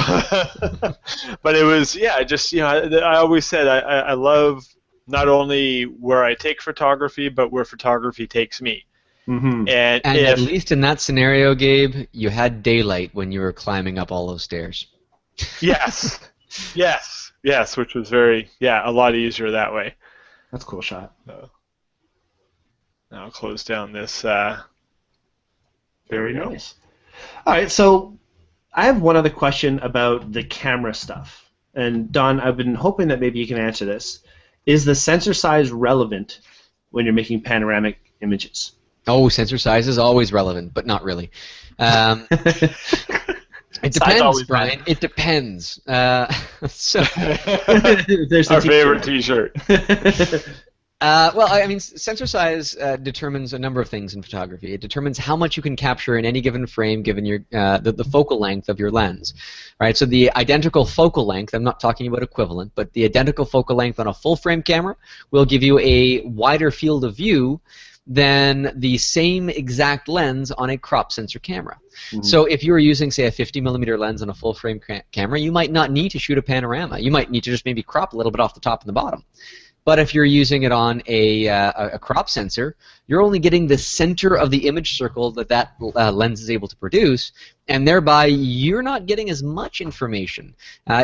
but it was, I always said I love not only where I take photography, but where photography takes me. Mm-hmm. And at least in that scenario, Gabe, you had daylight when you were climbing up all those stairs. Yes. Yes, which was a lot easier that way. That's a cool shot. So, now I'll close down this. Very nice. All right, so I have one other question about the camera stuff. And Don, I've been hoping that maybe you can answer this. Is the sensor size relevant when you're making panoramic images? Oh, sensor size is always relevant, but not really. It depends, Brian. It depends. So there's our favorite T-shirt. Well, I mean, sensor size determines a number of things in photography. It determines how much you can capture in any given frame, given your the focal length of your lens. Right. So the identical focal length. I'm not talking about equivalent, but the identical focal length on a full frame camera will give you a wider field of view than the same exact lens on a crop sensor camera. Mm-hmm. So if you were using, say, a 50mm lens on a full-frame camera, you might not need to shoot a panorama. You might need to just maybe crop a little bit off the top and the bottom. But if you're using it on a crop sensor, you're only getting the center of the image circle that lens is able to produce, and thereby you're not getting as much information.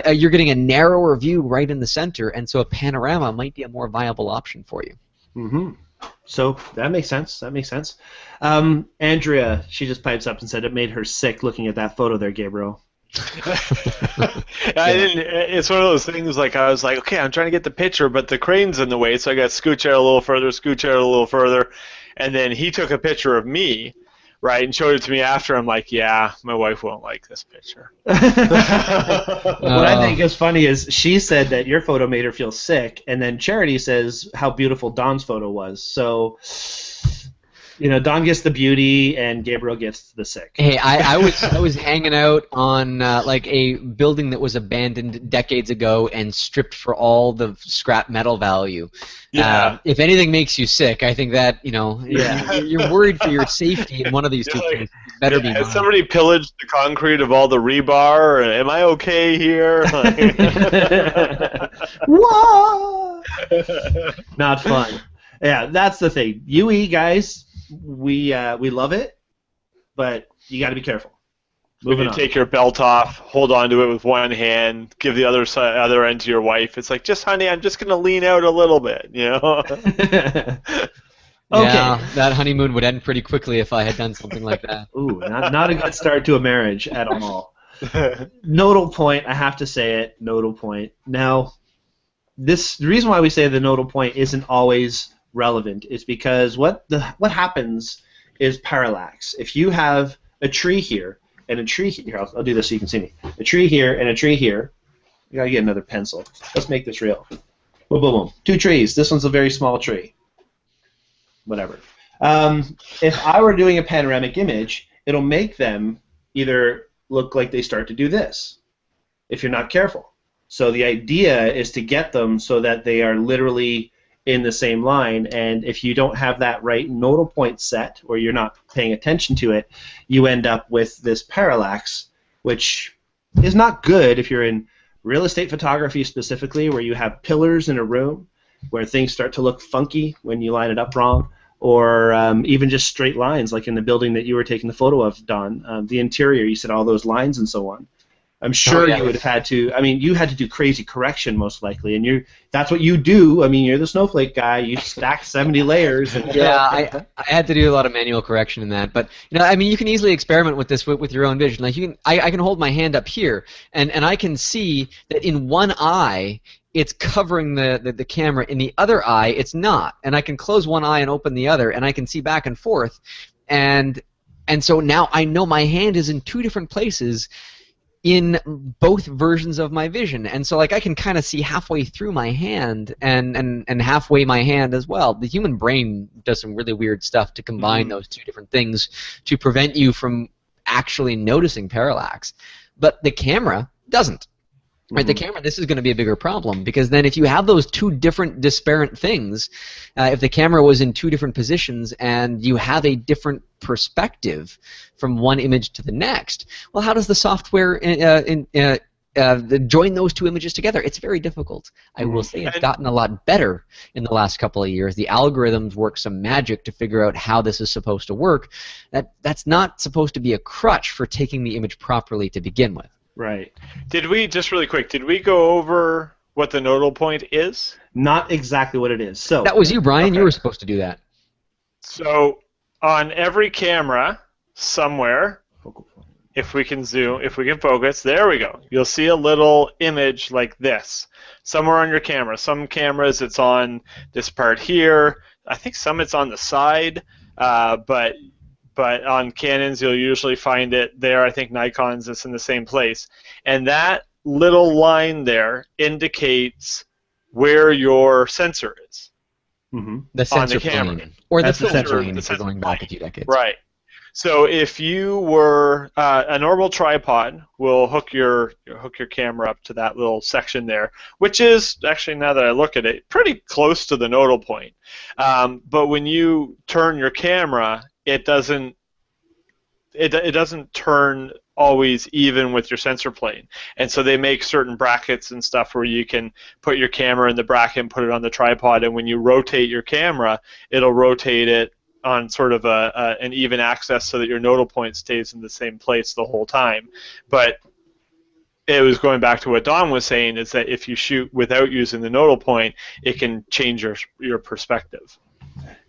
You're getting a narrower view right in the center, and so a panorama might be a more viable option for you. Mm-hmm. So that makes sense. Andrea, she just pipes up and said it made her sick looking at that photo there, Gabriel. It's one of those things. Like I was like, okay, I'm trying to get the picture, but the crane's in the way, so I got to scooch out a little further, and then he took a picture of me, right, and showed it to me after. I'm like, yeah, my wife won't like this picture. What I think is funny is she said that your photo made her feel sick, and then Charity says how beautiful Don's photo was. So, Don gets the beauty, and Gabriel gets the sick. Hey, I was hanging out on like a building that was abandoned decades ago and stripped for all the scrap metal value. Yeah. If anything makes you sick, I think that you're worried for your safety in one of these two things. Better be. Has somebody pillaged the concrete of all the rebar? Am I okay here? Whoa! Not fun. Yeah, that's the thing. UE guys. We love it, but you got to be careful. Moving on. Take your belt off, hold on to it with one hand, give the other end to your wife. It's like, honey, I'm just gonna lean out a little bit, Okay. Yeah, that honeymoon would end pretty quickly if I had done something like that. Ooh, not a good start to a marriage at all. Nodal point, I have to say it. Nodal point. Now, the reason why we say the nodal point isn't always relevant is because what happens is parallax. If you have a tree here and a tree here, I'll do this so you can see me. A tree here and a tree here. I gotta get another pencil. Let's make this real. Boom, boom, boom. 2 trees. This one's a very small tree. Whatever. If I were doing a panoramic image, it'll make them either look like they start to do this if you're not careful. So the idea is to get them so that they are literally in the same line, and if you don't have that right nodal point set, or you're not paying attention to it, you end up with this parallax, which is not good if you're in real estate photography specifically, where you have pillars in a room where things start to look funky when you line it up wrong, or even just straight lines, like in the building that you were taking the photo of, Don. The interior, you said all those lines and so on. I'm sure you would have had to. I mean, you had to do crazy correction most likely, and that's what you do. I mean, you're the snowflake guy. You stack 70 layers. And, I had to do a lot of manual correction in that, but I mean, you can easily experiment with this with your own vision. Like I can hold my hand up here, and I can see that in one eye it's covering the camera, in the other eye it's not, and I can close one eye and open the other, and I can see back and forth, and so now I know my hand is in 2 different places in both versions of my vision, and so like I can kind of see halfway through my hand and halfway my hand as well. The human brain does some really weird stuff to combine those 2 different things to prevent you from actually noticing parallax, but the camera doesn't. Right, the camera, this is going to be a bigger problem, because then if you have those 2 different disparate things, if the camera was in 2 different positions and you have a different perspective from one image to the next, well, how does the software join those 2 images together? It's very difficult. I will say it's gotten a lot better in the last couple of years. The algorithms work some magic to figure out how this is supposed to work. That's not supposed to be a crutch for taking the image properly to begin with. Right. Did we, just really quick, did we go over what the nodal point is? Not exactly what it is. So that was you, Brian. Okay. You were supposed to do that. So on every camera somewhere, if we can zoom, if we can focus, there we go. You'll see a little image like this somewhere on your camera. Some cameras it's on this part here. I think some it's on the side, but on Canons you'll usually find it there. I think Nikon's it's in the same place. And that little line there indicates where your sensor is. The sensor on the camera. plane. Or that's the filter plane if you're going back a few decades. Right. So if you were a normal tripod, will hook your camera up to that little section there, which is actually, now that I look at it, pretty close to the nodal point. But when you turn your camera, it doesn't turn always even with your sensor plane, and so they make certain brackets and stuff where you can put your camera in the bracket and put it on the tripod, and when you rotate your camera, it'll rotate it on sort of an even axis so that your nodal point stays in the same place the whole time. But it was going back to what Don was saying, is that if you shoot without using the nodal point, it can change your perspective.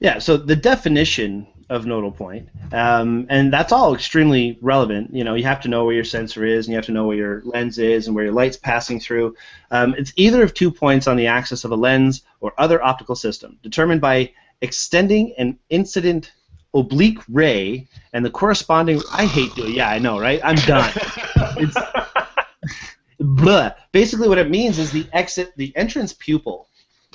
Yeah, so the definition of nodal point, and that's all extremely relevant. You know, you have to know where your sensor is, and you have to know where your lens is, and where your light's passing through. It's either of 2 points on the axis of a lens or other optical system, determined by extending an incident oblique ray and the corresponding. I hate doing. Yeah, I know, right? I'm done. It's blah. Basically, what it means is the entrance pupil,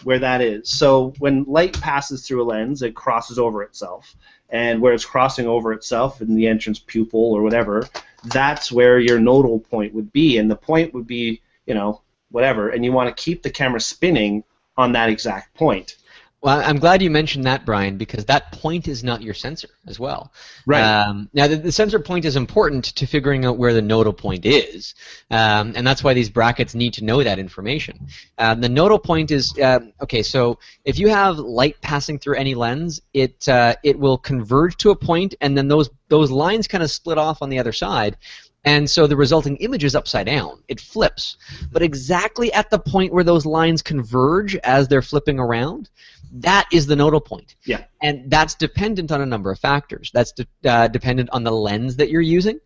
where that is. So when light passes through a lens, it crosses over itself, and where it's crossing over itself in the entrance pupil or whatever, that's where your nodal point would be, and the point would be, you know, whatever, and you want to keep the camera spinning on that exact point. Well, I'm glad you mentioned that, Brian, because that point is not your sensor as well. Right. Now, the sensor point is important to figuring out where the nodal point is, and that's why these brackets need to know that information. The nodal point is, okay, so if you have light passing through any lens, it will converge to a point, and then those lines kind of split off on the other side. And so the resulting image is upside down. It flips. But exactly at the point where those lines converge as they're flipping around, That is the nodal point. Yeah. And that's dependent on a number of factors. That's dependent on the lens that you're using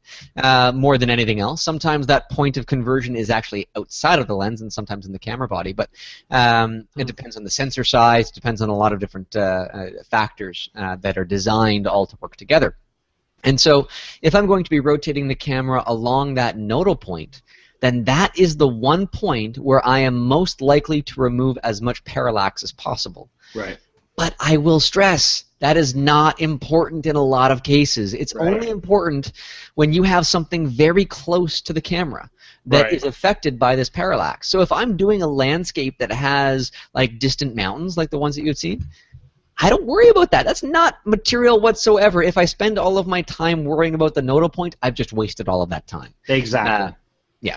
more than anything else. Sometimes that point of conversion is actually outside of the lens and sometimes in the camera body, but it depends on the sensor size, it depends on a lot of different factors that are designed all to work together. And so if I'm going to be rotating the camera along that nodal point, then that is the one point where I am most likely to remove as much parallax as possible. Right. But I will stress that is not important in a lot of cases. It's Right. only important when you have something very close to the camera that Right. is affected by this parallax. So if I'm doing a landscape that has like distant mountains, like the ones that you've seen, I don't worry about that. That's not material whatsoever. If I spend all of my time worrying about the nodal point, I've just wasted all of that time. Exactly. Yeah.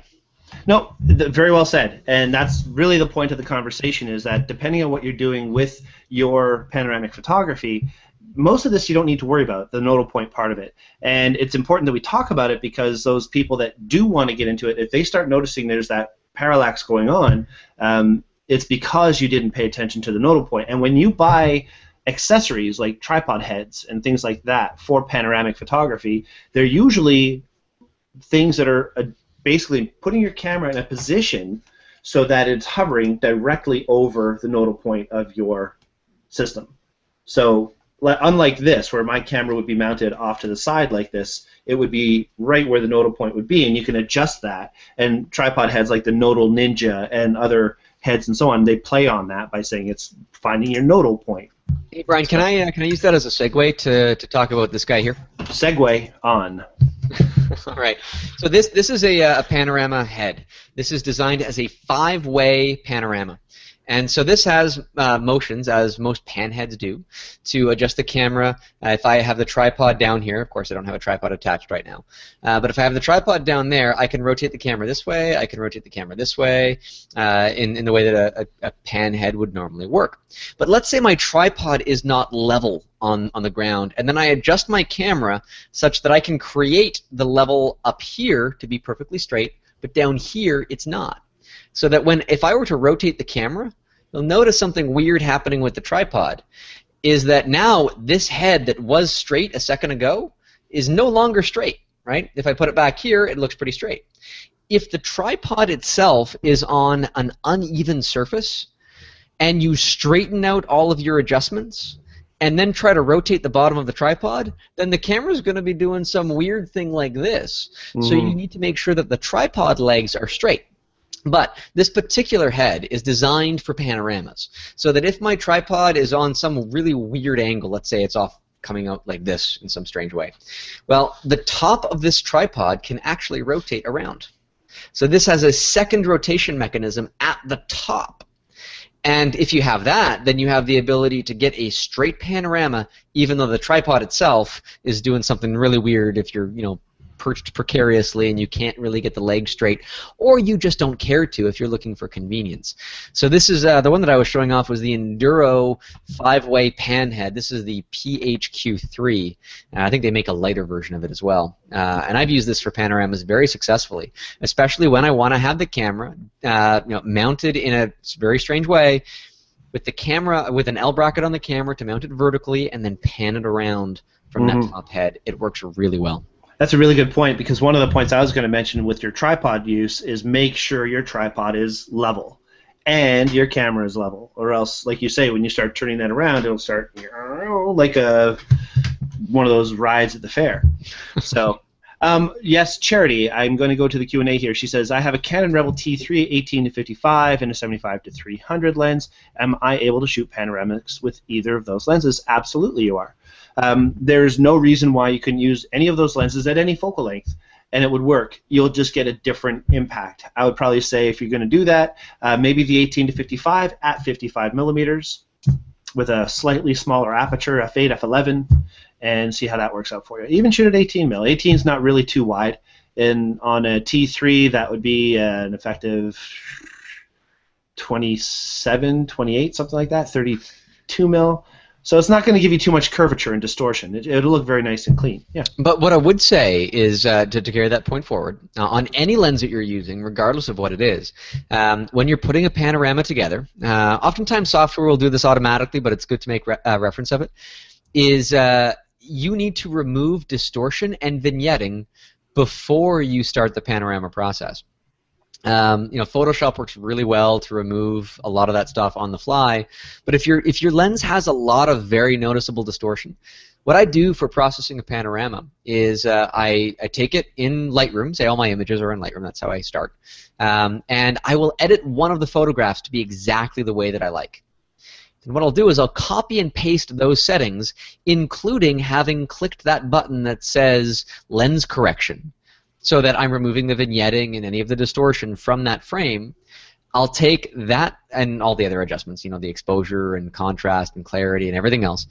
No, very well said. And that's really the point of the conversation, is that depending on what you're doing with your panoramic photography, most of this you don't need to worry about, the nodal point part of it. And it's important that we talk about it because those people that do want to get into it, if they start noticing there's that parallax going on, it's because you didn't pay attention to the nodal point. And when you buy accessories like tripod heads and things like that for panoramic photography, they're usually things that are basically putting your camera in a position so that it's hovering directly over the nodal point of your system. So unlike this, where my camera would be mounted off to the side like this, it would be right where the nodal point would be, and you can adjust that. And tripod heads like the Nodal Ninja and other heads and so on, they play on that by saying it's finding your nodal point. Hey Brian, can I use that as a segue to talk about this guy here? Segue on. All right. So this is a panorama head. This is designed as a 5-way panorama. And so this has motions, as most pan heads do, to adjust the camera. If I have the tripod down here, of course I don't have a tripod attached right now, but if I have the tripod down there, I can rotate the camera this way, I can rotate the camera this way, in the way that a pan head would normally work. But let's say my tripod is not level on the ground, and then I adjust my camera such that I can create the level up here to be perfectly straight, but down here it's not. So that if I were to rotate the camera, you'll notice something weird happening with the tripod, is that now this head that was straight a second ago is no longer straight, right? If I put it back here, it looks pretty straight. If the tripod itself is on an uneven surface, and you straighten out all of your adjustments, and then try to rotate the bottom of the tripod, then the camera's going to be doing some weird thing like this. So you need to make sure that the tripod legs are straight. But this particular head is designed for panoramas, so that if my tripod is on some really weird angle, let's say it's off coming out like this in some strange way, well, the top of this tripod can actually rotate around. So this has a second rotation mechanism at the top. And if you have that, then you have the ability to get a straight panorama, even though the tripod itself is doing something really weird if you're, perched precariously and you can't really get the leg straight, or you just don't care to if you're looking for convenience. So this is the one that I was showing off was the Enduro 5-way pan head. This is the PHQ3. I think they make a lighter version of it as well. And I've used this for panoramas very successfully, especially when I want to have the camera mounted in a very strange way, with the camera with an L bracket on the camera to mount it vertically and then pan it around from that top head. It works really well. That's a really good point, because one of the points I was going to mention with your tripod use is make sure your tripod is level and your camera is level, or else, like you say, when you start turning that around, it'll start like one of those rides at the fair. So, yes, Charity, I'm going to go to the Q&A here. She says, I have a Canon Rebel T3 18-55 and a 75-300 lens. Am I able to shoot panoramics with either of those lenses? Absolutely you are. There's no reason why you couldn't use any of those lenses at any focal length, and it would work. You'll just get a different impact. I would probably say, if you're going to do that, maybe the 18-55 at 55 millimeters with a slightly smaller aperture, f8, f11, and see how that works out for you. Even shoot at 18 mil. 18 is not really too wide, and on a T3 that would be an effective 27, 28, something like that, 32 mil. So it's not going to give you too much curvature and distortion. It'll look very nice and clean. Yeah. But what I would say is to carry that point forward, on any lens that you're using, regardless of what it is, when you're putting a panorama together, oftentimes software will do this automatically, but it's good to make reference of it, is you need to remove distortion and vignetting before you start the panorama process. Photoshop works really well to remove a lot of that stuff on the fly, but if your lens has a lot of very noticeable distortion, what I do for processing a panorama is I take it in Lightroom, say all my images are in Lightroom, that's how I start, and I will edit one of the photographs to be exactly the way that I like. And what I'll do is I'll copy and paste those settings, including having clicked that button that says lens correction, so that I'm removing the vignetting and any of the distortion from that frame. I'll take that and all the other adjustments, the exposure and contrast and clarity and everything else,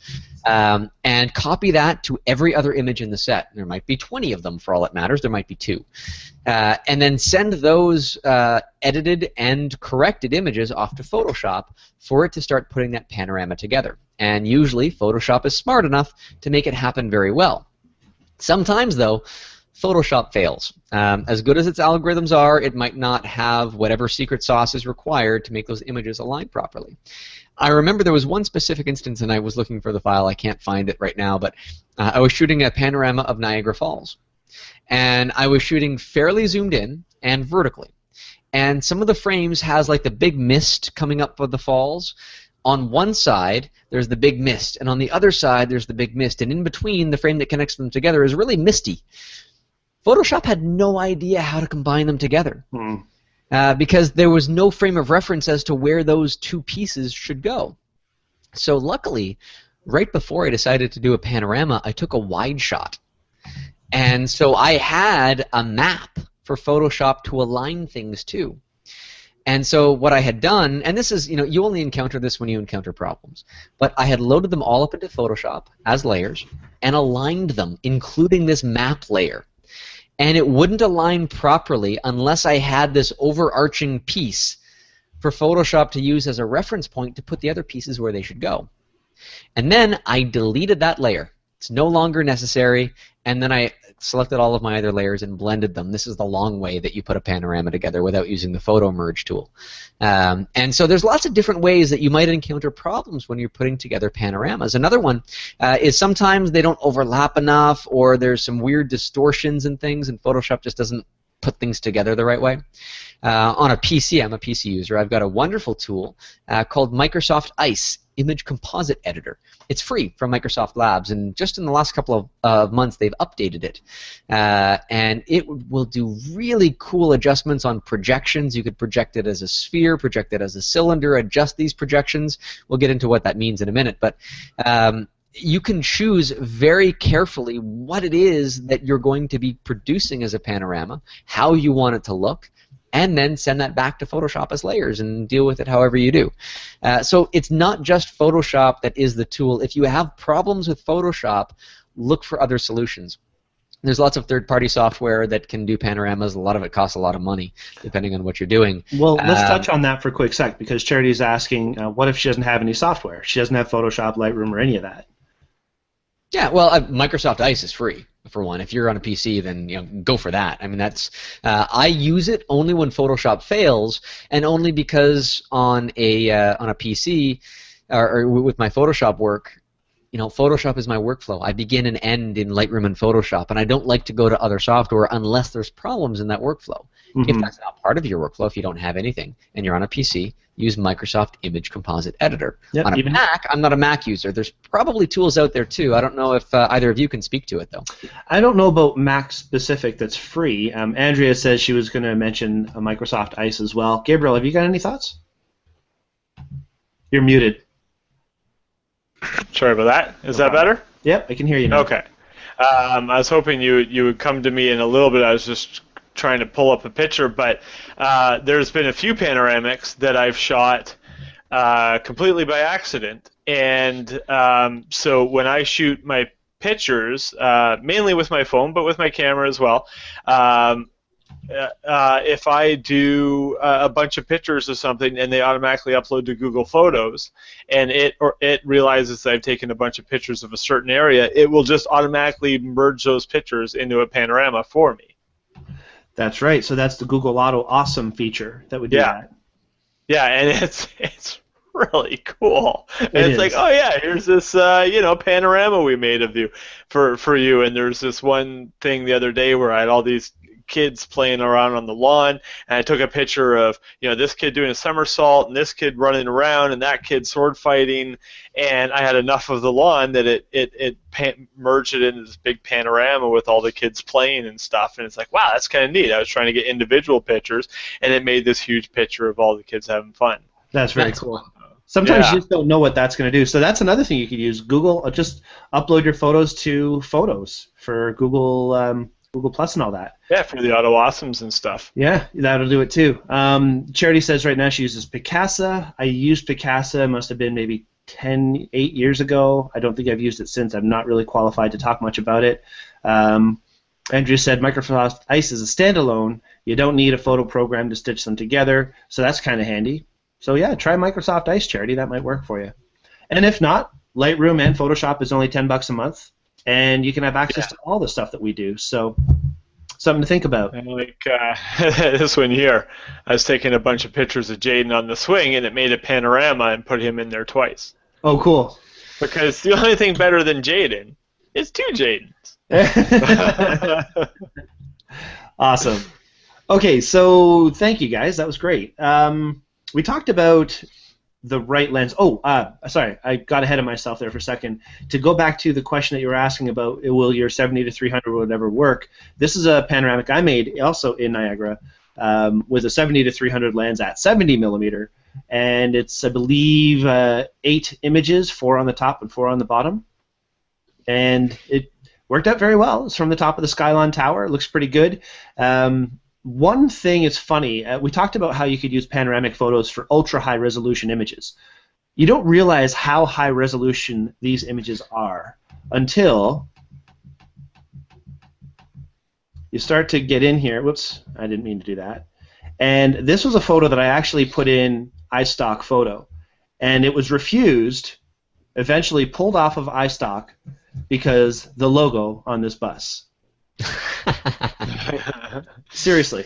and copy that to every other image in the set. There might be 20 of them for all it matters. There might be 2. And then send those edited and corrected images off to Photoshop for it to start putting that panorama together. And usually Photoshop is smart enough to make it happen very well. Sometimes, though, Photoshop fails. As good as its algorithms are, it might not have whatever secret sauce is required to make those images align properly. I remember there was one specific instance, and I was looking for the file. I can't find it right now, but I was shooting a panorama of Niagara Falls. And I was shooting fairly zoomed in and vertically. And some of the frames has like the big mist coming up of the falls. On one side, there's the big mist, and on the other side, there's the big mist. And in between, the frame that connects them together is really misty. Photoshop had no idea how to combine them together because there was no frame of reference as to where those 2 pieces should go. So luckily, right before I decided to do a panorama, I took a wide shot. And so I had a map for Photoshop to align things to. And so what I had done, and this is, you only encounter this when you encounter problems, but I had loaded them all up into Photoshop as layers and aligned them, including this map layer. And it wouldn't align properly unless I had this overarching piece for Photoshop to use as a reference point to put the other pieces where they should go. And then I deleted that layer. It's no longer necessary, and then I selected all of my other layers and blended them. This is the long way that you put a panorama together without using the photo merge tool. And so there's lots of different ways that you might encounter problems when you're putting together panoramas. Another one is sometimes they don't overlap enough, or there's some weird distortions and things, and Photoshop just doesn't put things together the right way. On a PC, I'm a PC user, I've got a wonderful tool called Microsoft Ice Image Composite Editor. It's free from Microsoft Labs, and just in the last couple of months they've updated it. And it will do really cool adjustments on projections. You could project it as a sphere, project it as a cylinder, adjust these projections. We'll get into what that means in a minute, but you can choose very carefully what it is that you're going to be producing as a panorama, how you want it to look, and then send that back to Photoshop as layers and deal with it however you do. So it's not just Photoshop that is the tool. If you have problems with Photoshop, look for other solutions. There's lots of third-party software that can do panoramas. A lot of it costs a lot of money, depending on what you're doing. Well, let's touch on that for a quick sec, because Charity's asking, what if she doesn't have any software? She doesn't have Photoshop, Lightroom, or any of that. Yeah, well, Microsoft Ice is free, for one. If you're on a PC, then go for that. I mean, that's I use it only when Photoshop fails, and only because on a PC or with my Photoshop work, Photoshop is my workflow. I begin and end in Lightroom and Photoshop, and I don't like to go to other software unless there's problems in that workflow. Mm-hmm. If that's not part of your workflow, if you don't have anything, and you're on a PC, use Microsoft Image Composite Editor. Yep, on a Mac, I'm not a Mac user. There's probably tools out there too. I don't know if either of you can speak to it, though. I don't know about Mac specific that's free. Andrea says she was going to mention Microsoft Ice as well. Gabriel, have you got any thoughts? You're muted. Sorry about that. Is that better? Yep, I can hear you now. Okay. I was hoping you would come to me in a little bit. I was just trying to pull up a picture, but there's been a few panoramics that I've shot completely by accident. And so when I shoot my pictures, mainly with my phone, but with my camera as well, if I do a bunch of pictures of something and they automatically upload to Google Photos, and it realizes that I've taken a bunch of pictures of a certain area, it will just automatically merge those pictures into a panorama for me. That's right. So that's the Google Auto Awesome feature that would do that. Yeah, and it's really cool. And It it's like, is. oh yeah, here's this panorama we made of you for you. And there's this one thing the other day where I had all these kids playing around on the lawn, and I took a picture of this kid doing a somersault and this kid running around and that kid sword fighting, and I had enough of the lawn that it merged it into this big panorama with all the kids playing and stuff, and it's like, wow, that's kind of neat. I was trying to get individual pictures, and it made this huge picture of all the kids having fun. That's very cool. Sometimes you just don't know what that's going to do. So that's another thing you could use. Google, just upload your photos to Photos for Google Plus and all that. Yeah, for the Auto Awesomes and stuff. Yeah, that'll do it too. Charity says right now she uses Picasa. I used Picasa, must have been maybe 8 years ago. I don't think I've used it since. I'm not really qualified to talk much about it. Andrew said Microsoft Ice is a standalone. You don't need a photo program to stitch them together, so that's kind of handy. So yeah, try Microsoft Ice, Charity. That might work for you. And if not, Lightroom and Photoshop is only $10 a month, and you can have access to all the stuff that we do. So something to think about. And like this one here, I was taking a bunch of pictures of Jaden on the swing, and it made a panorama and put him in there twice. Oh, cool. Because the only thing better than Jaden is two Jadens. Awesome. Okay, so thank you guys. That was great. We talked about the right lens. Oh, sorry, I got ahead of myself there for a second. To go back to the question that you were asking about, will your 70 to 300 or whatever work? This is a panoramic I made also in Niagara with a 70 to 300 lens at 70 millimeter, and it's, I believe, 8 images, 4 on the top and 4 on the bottom, and it worked out very well. It's from the top of the Skylon Tower. It looks pretty good. One thing is funny. We talked about how you could use panoramic photos for ultra-high resolution images. You don't realize how high resolution these images are until you start to get in here. Whoops, I didn't mean to do that. And this was a photo that I actually put in iStock Photo, and it was refused, eventually pulled off of iStock because the logo on this bus. Seriously.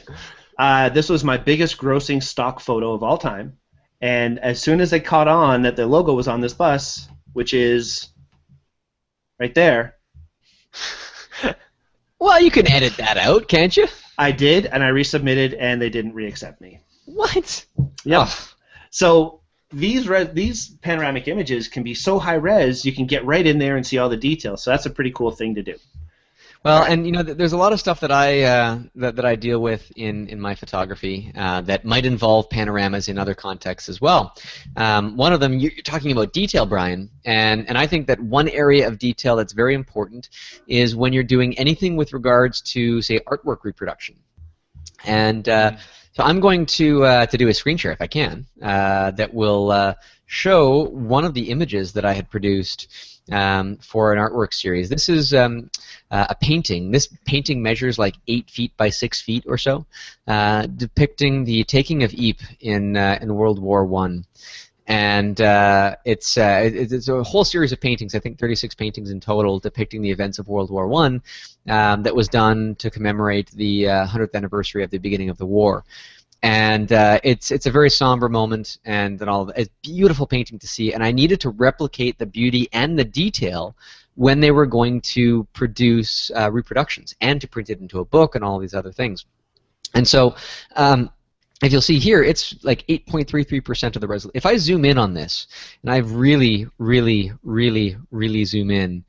This was my biggest grossing stock photo of all time, and as soon as they caught on that the logo was on this bus, which is right there. Well, you can edit that out, can't you? I did, and I resubmitted, and they didn't reaccept me. What? Yep. Oh. So these panoramic images can be so high res, you can get right in there and see all the details. So that's a pretty cool thing to do. Well, and there's a lot of stuff that I that I deal with in my photography that might involve panoramas in other contexts as well. One of them, you're talking about detail, Brian, and I think that one area of detail that's very important is when you're doing anything with regards to, say, artwork reproduction. And so I'm going to do a screen share if I can that will show one of the images that I had produced for an artwork series. This is a painting. This painting measures like 8 feet by 6 feet or so, depicting the taking of Ypres in World War I. And it's a whole series of paintings, I think 36 paintings in total, depicting the events of World War I that was done to commemorate the 100th anniversary of the beginning of the war. And it's a very somber moment, and all. It's a beautiful painting to see, and I needed to replicate the beauty and the detail when they were going to produce reproductions and to print it into a book and all these other things. And so if you'll see here, it's like 8.33% of the resolution. If I zoom in on this, and I really, really, really, really zoom in,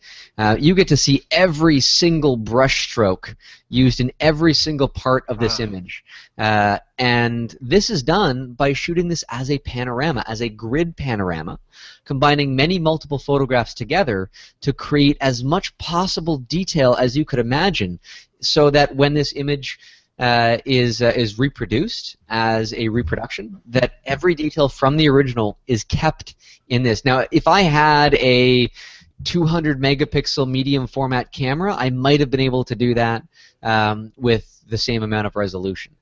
you get to see every single brush stroke used in every single part of this image. And this is done by shooting this as a panorama, as a grid panorama, combining many multiple photographs together to create as much possible detail as you could imagine, so that when this image is reproduced as a reproduction, that every detail from the original is kept in this. Now, if I had a 200 megapixel medium format camera, I might have been able to do that with the same amount of resolution.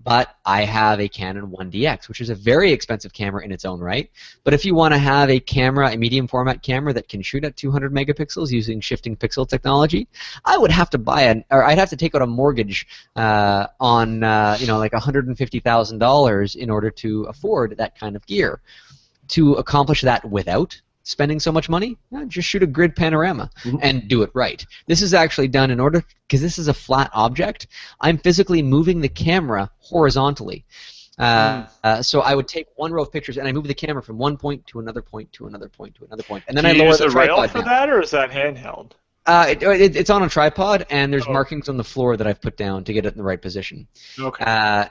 But I have a Canon 1DX, which is a very expensive camera in its own right. But if you want to have a camera, a medium format camera that can shoot at 200 megapixels using shifting pixel technology, I would have to I'd have to take out a mortgage on like $150,000 in order to afford that kind of gear. To accomplish that without spending so much money, just shoot a grid panorama and do it right. This is actually done in order, because this is a flat object, I'm physically moving the camera horizontally. So I would take one row of pictures and I move the camera from one point to another point to another point to another point, and then I lower the tripod Do you use a rail for down. that, or is that handheld? It's on a tripod, and there's markings on the floor that I've put down to get it in the right position. Okay.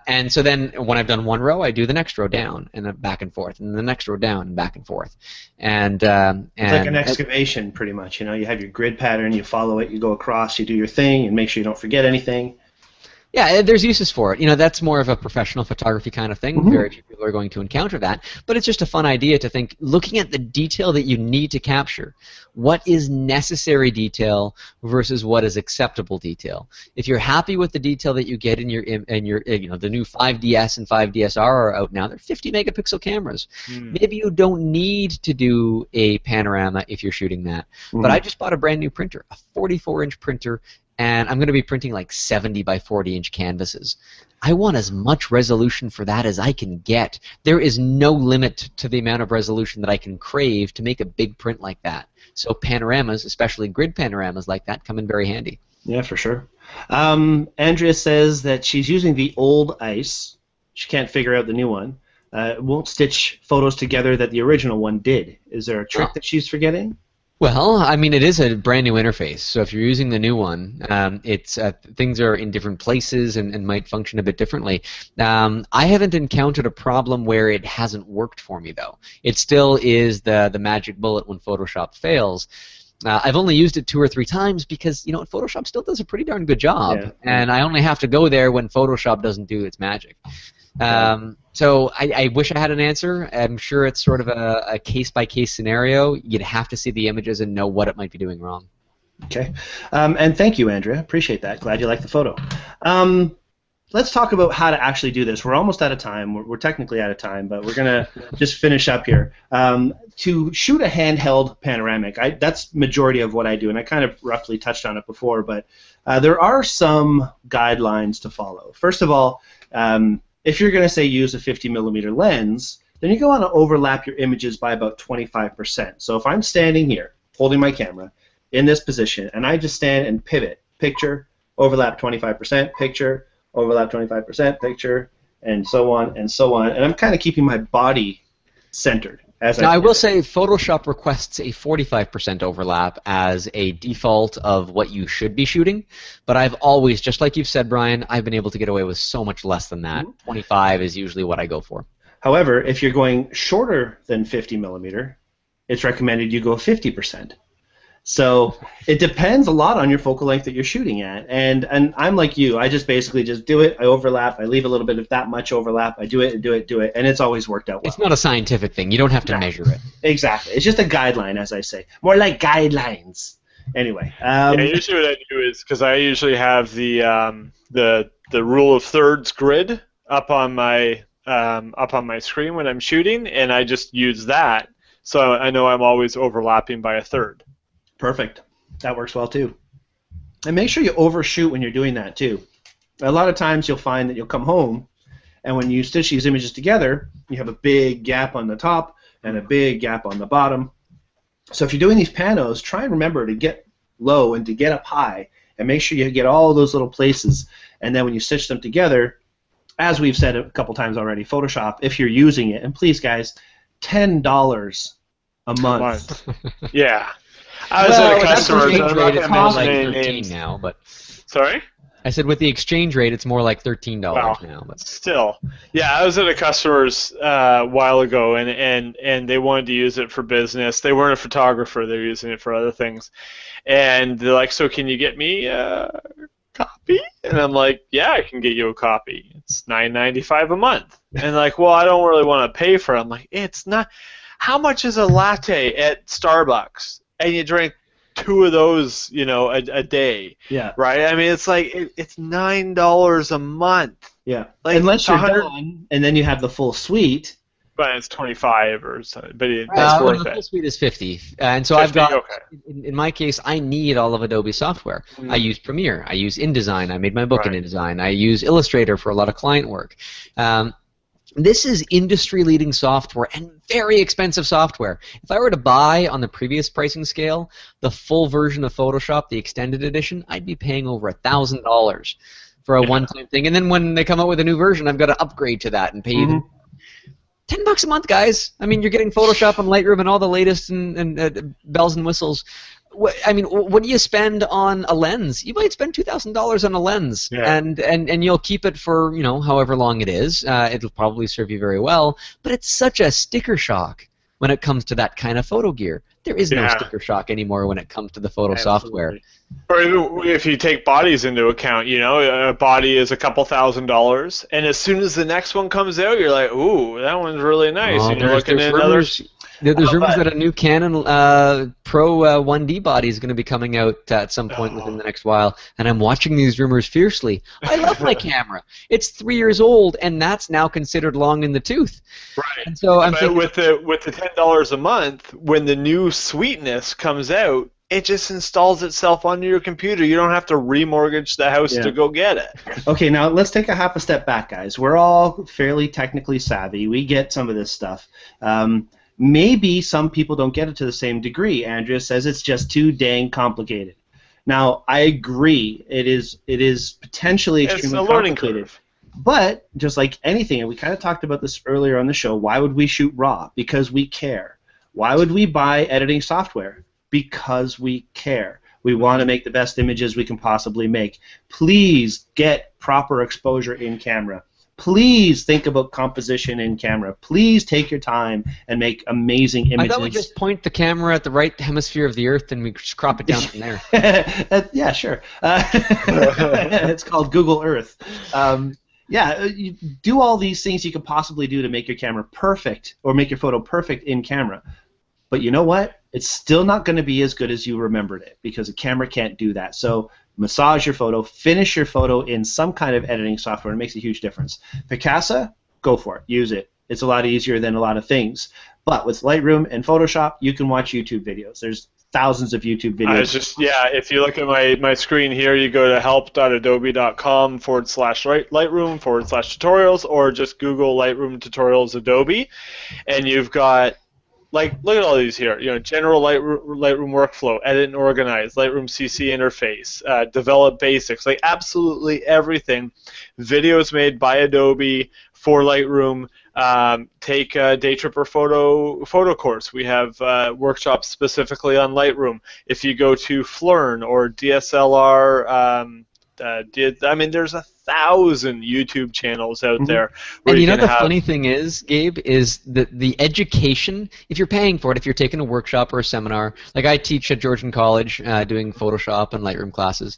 And so then when I've done one row, I do the next row down, and then back and forth, and the next row down, and back and forth. And it's like an excavation, pretty much. You have your grid pattern, you follow it, you go across, you do your thing, and make sure you don't forget anything. Yeah, there's uses for it. That's more of a professional photography kind of thing. Very few people are going to encounter that. But it's just a fun idea to think, looking at the detail that you need to capture, what is necessary detail versus what is acceptable detail. If you're happy with the detail that you get in your the new 5DS and 5DSR are out now, they're 50 megapixel cameras. Maybe you don't need to do a panorama if you're shooting that. But I just bought a brand new printer, a 44-inch printer, and I'm going to be printing like 70 by 40-inch canvases. I want as much resolution for that as I can get. There is no limit to the amount of resolution that I can crave to make a big print like that. So panoramas, especially grid panoramas like that, come in very handy. Yeah, for sure. Andrea says that she's using the old ice. She can't figure out the new one. It won't stitch photos together that the original one did. Is there a trick that she's forgetting? Well, I mean, it is a brand new interface, so if you're using the new one, things are in different places and might function a bit differently. I haven't encountered a problem where it hasn't worked for me, though. It still is the magic bullet when Photoshop fails. I've only used it 2 or 3 times because, Photoshop still does a pretty darn good job, and I only have to go there when Photoshop doesn't do its magic. So I wish I had an answer. I'm sure it's sort of a case-by-case scenario. You'd have to see the images and know what it might be doing wrong. Okay. And thank you, Andrea. Appreciate that. Glad you liked the photo. Let's talk about how to actually do this. We're almost out of time. We're technically out of time, but we're going to just finish up here. To shoot a handheld panoramic, that's majority of what I do, and I kind of roughly touched on it before, but there are some guidelines to follow. First of all, if you're going to say use a 50mm lens, then you go on to overlap your images by about 25%. So if I'm standing here, holding my camera, in this position, and I just stand and pivot, picture, overlap 25%, picture, overlap 25%, picture, and so on and so on, and I'm kind of keeping my body centered. Now, I will say Photoshop requests a 45% overlap as a default of what you should be shooting, but I've always, just like you've said, Brian, I've been able to get away with so much less than that. 25 is usually what I go for. However, if you're going shorter than 50mm, it's recommended you go 50%. So it depends a lot on your focal length that you're shooting at, and I'm like you. I just basically just do it. I overlap. I leave a little bit of that much overlap. I do it, and it's always worked out well. It's not a scientific thing. You don't have to measure it. Exactly. It's just a guideline, as I say. More like guidelines. Anyway. Yeah, usually what I do is, because I usually have the rule of thirds grid up on my screen when I'm shooting, and I just use that, so I know I'm always overlapping by a third. Perfect. That works well too. And make sure you overshoot when you're doing that too. A lot of times you'll find that you'll come home, and when you stitch these images together, you have a big gap on the top and a big gap on the bottom. So if you're doing these panos, try and remember to get low and to get up high, and make sure you get all those little places. And then when you stitch them together, as we've said a couple times already, Photoshop, if you're using it, and please guys, $10 a month. Yeah. I was at a customer. It's more like $13 now, but sorry. I said with the exchange rate, it's more like $13 now. But still, yeah, I was at a customer's a while ago, and they wanted to use it for business. They weren't a photographer; they were using it for other things. And they're like, "So can you get me a copy?" And I'm like, "Yeah, I can get you a copy. It's $9.95 a month." And like, "Well, I don't really want to pay for it." I'm like, "It's not. How much is a latte at Starbucks?" and you drink 2 of those, you know, a day. Yeah. Right. I mean, it's like it's $9 a month. Yeah. Like, Unless you're 100 done, and then you have the full suite. But it's 25 or something. But it's Well, worth the full it. suite is 50, and so 50, I've got. okay. In my case, I need all of Adobe software. I use Premiere. I use InDesign. I made my book in Right. InDesign. I use Illustrator for a lot of client work. This is industry-leading software and very expensive software. If I were to buy on the previous pricing scale the full version of Photoshop, the extended edition, I'd be paying over $1,000 for a one-time thing. And then when they come out with a new version, I've got to upgrade to that and pay even $10 a month, guys. I mean, you're getting Photoshop and Lightroom and all the latest and bells and whistles. I mean, what do you spend on a lens? You might spend $2,000 on a lens, and you'll keep it for, you know, however long it is. It'll probably serve you very well. But it's such a sticker shock when it comes to that kind of photo gear. There is no sticker shock anymore when it comes to the photo software. Or even if you take bodies into account, you know, a body is a couple $1,000s, and as soon as the next one comes out, you're like, ooh, that one's really nice. Oh, and you're looking at another. There's rumors that a new Canon Pro 1D body is going to be coming out at some point within the next while, and I'm watching these rumors fiercely. I love my camera. It's 3 years old, and that's now considered long in the tooth. Right. And so I'm but thinking, with the $10 a month, when the new sweetness comes out, it just installs itself onto your computer. You don't have to remortgage the house to go get it. Okay, now let's take a half a step back, guys. We're all fairly technically savvy. We get some of this stuff. Maybe some people don't get it to the same degree. Andrea says it's just too dang complicated. Now, I agree. It is potentially extremely complicated. Curve. But just like anything, and we kind of talked about this earlier on the show, why would we shoot RAW? Because we care. Why would we buy editing software? Because we care. We want to make the best images we can possibly make. Please get proper exposure in camera. Please think about composition in camera. Please take your time and make amazing images. I thought we just point the camera at the right hemisphere of the Earth and we just crop it down from there. Yeah, sure. It's called Google Earth. Yeah, you do all these things you could possibly do to make your camera perfect or make your photo perfect in camera. But you know what? It's still not going to be as good as you remembered it because a camera can't do that. So massage your photo, finish your photo in some kind of editing software. It makes a huge difference. Picasa, go for it. Use it. It's a lot easier than a lot of things. But with Lightroom and Photoshop, you can watch YouTube videos. There's thousands of YouTube videos. If you look at my screen here, you go to help.adobe.com/Lightroom/tutorials, or just Google Lightroom tutorials Adobe, and you've got, like, look at all these here. You know, general Lightroom workflow, edit and organize, Lightroom CC interface, develop basics, like absolutely everything. Videos made by Adobe for Lightroom. Take a Daytripper photo course. We have workshops specifically on Lightroom. If you go to Flurn or DSLR, I mean, there's 1,000 YouTube channels out there. And you know the funny thing is, Gabe, is that the education, if you're paying for it, if you're taking a workshop or a seminar, like I teach at Georgian College doing Photoshop and Lightroom classes,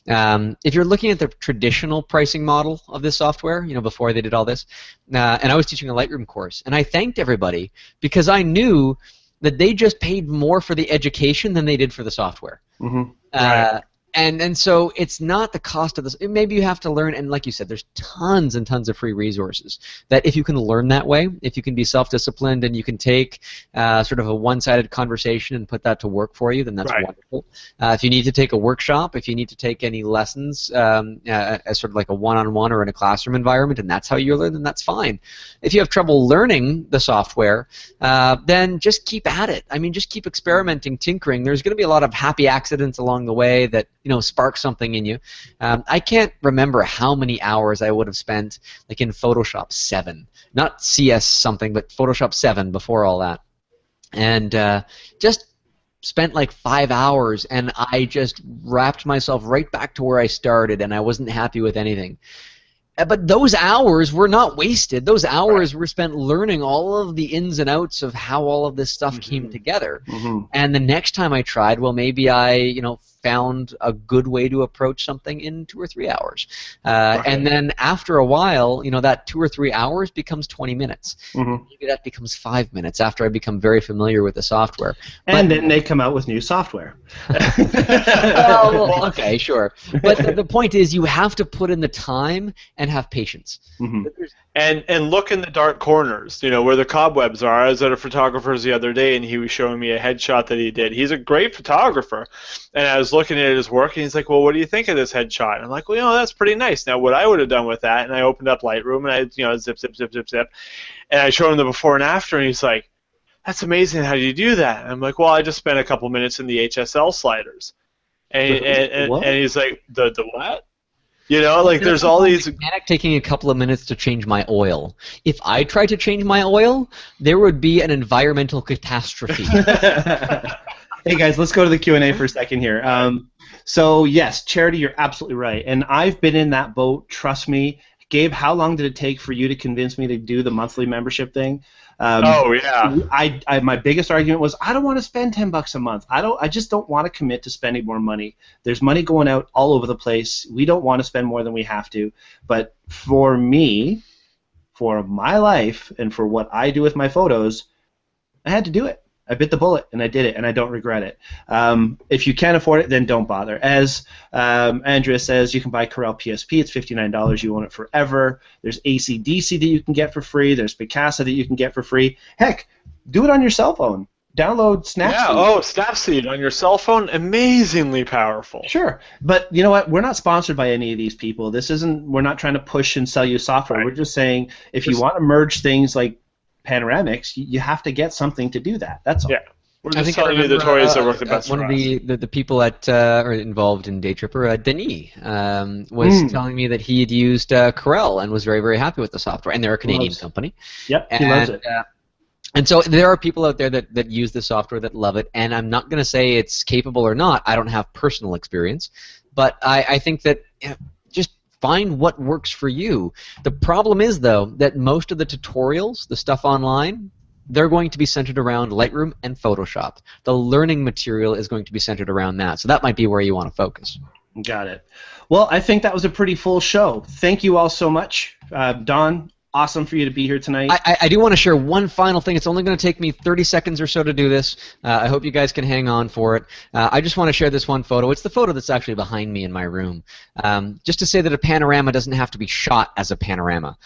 if you're looking at the traditional pricing model of this software, you know, before they did all this, and I was teaching a Lightroom course, and I thanked everybody because I knew that they just paid more for the education than they did for the software. Right. And so it's not the cost of this. Maybe you have to learn, and like you said, there's tons and tons of free resources that if you can learn that way, if you can be self-disciplined and you can take sort of a one-sided conversation and put that to work for you, then that's wonderful. If you need to take a workshop, if you need to take any lessons as sort of like a one-on-one or in a classroom environment, and that's how you learn, then that's fine. If you have trouble learning the software, then just keep at it. I mean, just keep experimenting, tinkering. There's going to be a lot of happy accidents along the way that, you know, spark something in you. I can't remember how many hours I would have spent like in Photoshop 7, not CS something, but Photoshop 7 before all that, and just spent like 5 hours, and I just wrapped myself right back to where I started, and I wasn't happy with anything. But those hours were not wasted. Those hours were spent learning all of the ins and outs of how all of this stuff came together. And the next time I tried, well, maybe I, you know, found a good way to approach something in 2 or 3 hours. And then after a while, that 2 or 3 hours becomes 20 minutes. Mm-hmm. Maybe that becomes 5 minutes after I become very familiar with the software. And then they come out with new software. Well, okay, sure. But the point is, you have to put in the time and have patience. Mm-hmm. And look in the dark corners, where the cobwebs are. I was at a photographer's the other day, and he was showing me a headshot that he did. He's a great photographer, and I was looking at his work, and he's like, "Well, what do you think of this headshot?" And I'm like, "Well, that's pretty nice." Now, what I would have done with that, and I opened up Lightroom, and I, zip, zip, zip, zip, zip, and I showed him the before and after, and he's like, "That's amazing. How do you do that?" And I'm like, "Well, I just spent a couple minutes in the HSL sliders," and he's like, "The what?" There's all these. Mechanic taking a couple of minutes to change my oil. If I tried to change my oil, there would be an environmental catastrophe. Hey guys, let's go to the Q&A for a second here. So yes, Charity, you're absolutely right, and I've been in that boat. Trust me, Gabe. How long did it take for you to convince me to do the monthly membership thing? Oh yeah. My biggest argument was I don't want to spend $10 a month. I just don't want to commit to spending more money. There's money going out all over the place. We don't want to spend more than we have to. But for me, for my life, and for what I do with my photos, I had to do it. I bit the bullet, and I did it, and I don't regret it. If you can't afford it, then don't bother. As Andrea says, you can buy Corel PSP. It's $59. You own it forever. There's AC/DC that you can get for free. There's Picasa that you can get for free. Heck, do it on your cell phone. Download Snapseed. Yeah, Snapseed on your cell phone, amazingly powerful. Sure, but you know what? We're not sponsored by any of these people. We're not trying to push and sell you software. Right. We're just saying if you want to merge things like Panoramics, you have to get something to do that. That's all. Yeah. We're just telling you the toys that work the best one for of the people are involved in Daytripper, Denis, was telling me that he had used Corel and was very, very happy with the software. And they're a Canadian company. Yep, he loves it. And so there are people out there that use the software that love it. And I'm not going to say it's capable or not. I don't have personal experience. But I think that just find what works for you. The problem is, though, that most of the tutorials, the stuff online, they're going to be centered around Lightroom and Photoshop. The learning material is going to be centered around that. So that might be where you want to focus. Got it. Well, I think that was a pretty full show. Thank you all so much. Don, awesome for you to be here tonight. I do want to share one final thing. It's only going to take me 30 seconds or so to do this. I hope you guys can hang on for it. I just want to share this one photo. It's the photo that's actually behind me in my room. Just to say that a panorama doesn't have to be shot as a panorama.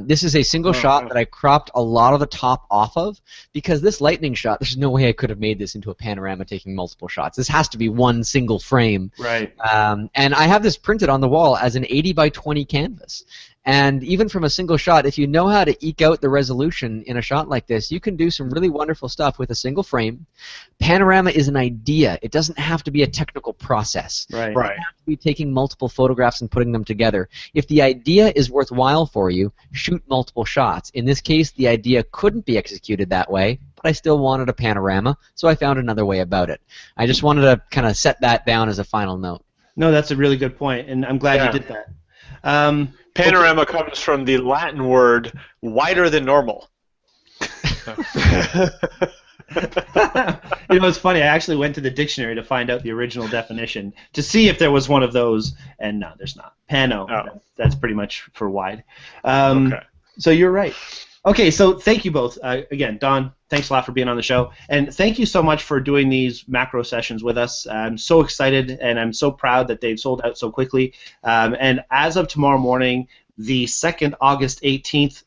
This is a single shot that I cropped a lot of the top off of, because this lightning shot, there's no way I could have made this into a panorama taking multiple shots. This has to be one single frame. Right. And I have this printed on the wall as an 80 by 20 canvas. And even from a single shot, if you know how to eke out the resolution in a shot like this, you can do some really wonderful stuff with a single frame. Panorama is an idea. It doesn't have to be a technical process. Right. It doesn't have to be taking multiple photographs and putting them together. If the idea is worthwhile for you, shoot multiple shots. In this case, the idea couldn't be executed that way, but I still wanted a panorama, so I found another way about it. I just wanted to kind of set that down as a final note. No, that's a really good point, and I'm glad you did that. Panorama comes from the Latin word wider than normal. It's funny. I actually went to the dictionary to find out the original definition to see if there was one of those, and no, there's not. Pano. That's pretty much for wide. Okay. So you're right. Okay, so thank you both. Again, Don, thanks a lot for being on the show. And thank you so much for doing these macro sessions with us. I'm so excited, and I'm so proud that they've sold out so quickly. And as of tomorrow morning, the second August 18th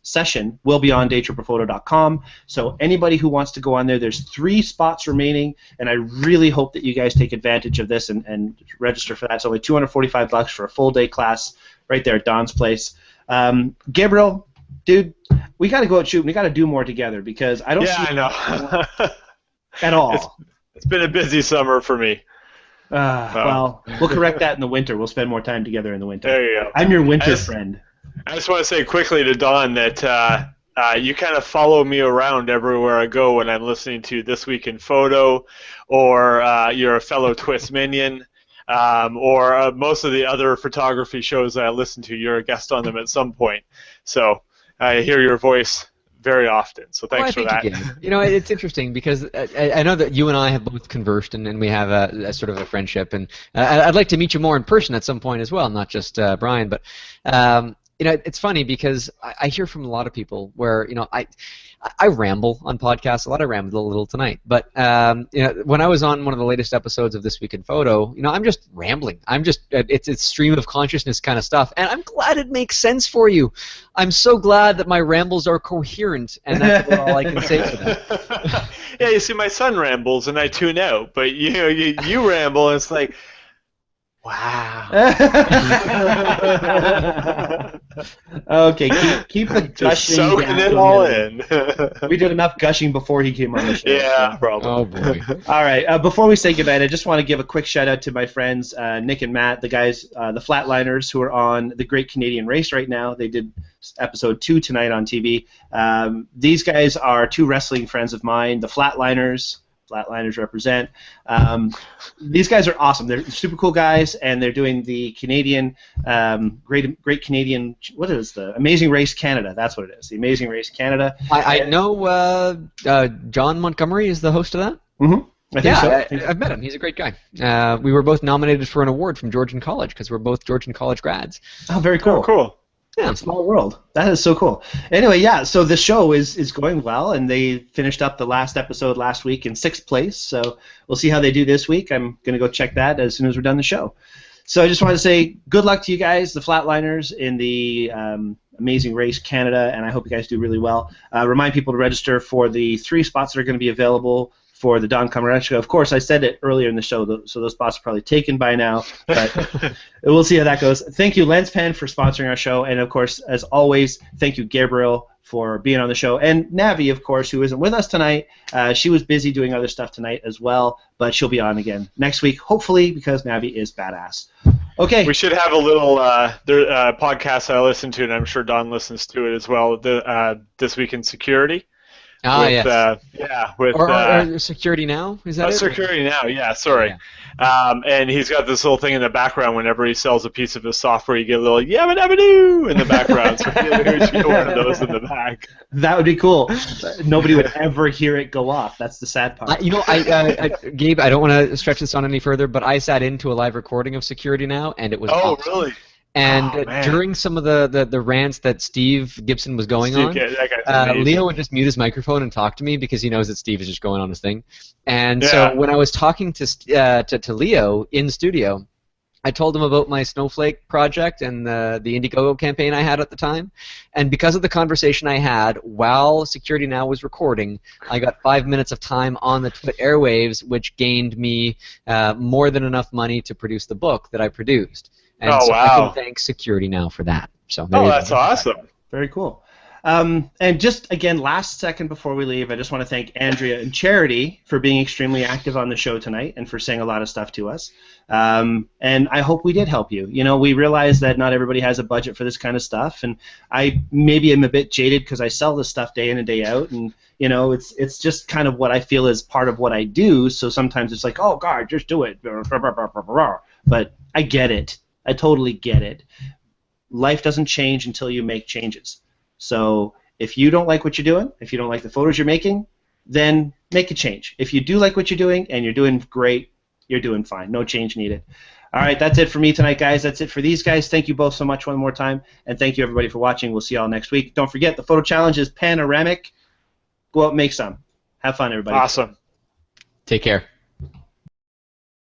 session will be on daytripperphoto.com. So anybody who wants to go on there, there's 3 spots remaining, and I really hope that you guys take advantage of this and register for that. It's only $245 for a full-day class right there at Don's place. Gabriel, dude, we got to go out shooting. We got to do more together, because I don't see I know. at all. It's been a busy summer for me. Well, we'll correct that in the winter. We'll spend more time together in the winter. There you go. I'm your winter friend. I just want to say quickly to Don that you kind of follow me around everywhere I go when I'm listening to This Week in Photo, or you're a fellow Twist minion, or most of the other photography shows that I listen to. You're a guest on them at some point. So I hear your voice very often. So Well, thanks for that. you can. You know, it's interesting because I know that you and I have both conversed and we have a sort of a friendship, and I'd like to meet you more in person at some point as well, not just Brian. But you know, it's funny because I hear from a lot of people where, you know, I ramble on podcasts a lot. I rambled a little tonight, but you know, when I was on one of the latest episodes of This Week in Photo, you know, I'm just rambling. I'm just it's stream of consciousness kind of stuff, and I'm glad it makes sense for you. I'm so glad that my rambles are coherent, and that's about all I can say for that. Yeah, you see, my son rambles and I tune out, but you know, you ramble and it's like, wow. Okay, keep the Just gushing soaking down. it all in. We did enough gushing before he came on the show. Yeah, so. probably. Oh boy. All right. Before we say goodnight, I just want to give a quick shout out to my friends Nick and Matt, the guys, the Flatliners, who are on the Great Canadian Race right now. They did episode 2 tonight on TV. These guys are 2 wrestling friends of mine, the Flatliners. Flatliners represent. These guys are awesome. They're super cool guys, and they're doing the Canadian Great Canadian. What is the Amazing Race Canada? That's what it is. The Amazing Race Canada. I know John Montgomery is the host of that. Mm-hmm. I think so. I've met him. He's a great guy. We were both nominated for an award from Georgian College because we're both Georgian College grads. Oh, very cool. Oh, cool. Yeah, small world. That is so cool. Anyway, yeah, so the show is going well, and they finished up the last episode last week in 6th place, so we'll see how they do this week. I'm going to go check that as soon as we're done the show. So I just wanted to say good luck to you guys, the Flatliners, in the Amazing Race Canada, and I hope you guys do really well. Remind people to register for the 3 spots that are going to be available for the Don Komarechka. Of course, I said it earlier in the show, so those spots are probably taken by now, but we'll see how that goes. Thank you, LensPen, for sponsoring our show, and of course, as always, thank you, Gabriel, for being on the show, and Navi, of course, who isn't with us tonight. She was busy doing other stuff tonight as well, but she'll be on again next week, hopefully, because Navi is badass. Okay. We should have a little podcast I listen to, and I'm sure Don listens to it as well, This Week in Security. Yes. With Security Now, is that it? Security Now, yeah, sorry. Yeah. And he's got this little thing in the background whenever he sells a piece of his software, you get a little yabba dabba doo in the background, so we should get one of those in the back. That would be cool. Nobody would ever hear it go off. That's the sad part. Gabe, I don't want to stretch this on any further, but I sat into a live recording of Security Now, and it was awesome. Really? And during some of the rants that Steve Gibson was going on, Leo would just mute his microphone and talk to me because he knows that Steve is just going on his thing. And so when I was talking to Leo in studio, I told him about my Snowflake project and the Indiegogo campaign I had at the time. And because of the conversation I had while Security Now was recording, I got 5 minutes of time on the Twit airwaves, which gained me more than enough money to produce the book that I produced. And I can thank Security Now for that. So that's awesome. Very cool. And just, again, last second before we leave, I just want to thank Andrea and Charity for being extremely active on the show tonight and for saying a lot of stuff to us. And I hope we did help you. You know, we realize that not everybody has a budget for this kind of stuff, and I maybe am a bit jaded because I sell this stuff day in and day out, and, you know, it's just kind of what I feel is part of what I do, so sometimes it's like, oh, God, just do it. But I get it. I totally get it. Life doesn't change until you make changes. So if you don't like what you're doing, if you don't like the photos you're making, then make a change. If you do like what you're doing and you're doing great, you're doing fine. No change needed. All right, that's it for me tonight, guys. That's it for these guys. Thank you both so much one more time, and thank you, everybody, for watching. We'll see you all next week. Don't forget, the photo challenge is Panoramic. Go out and make some. Have fun, everybody. Awesome. Take care.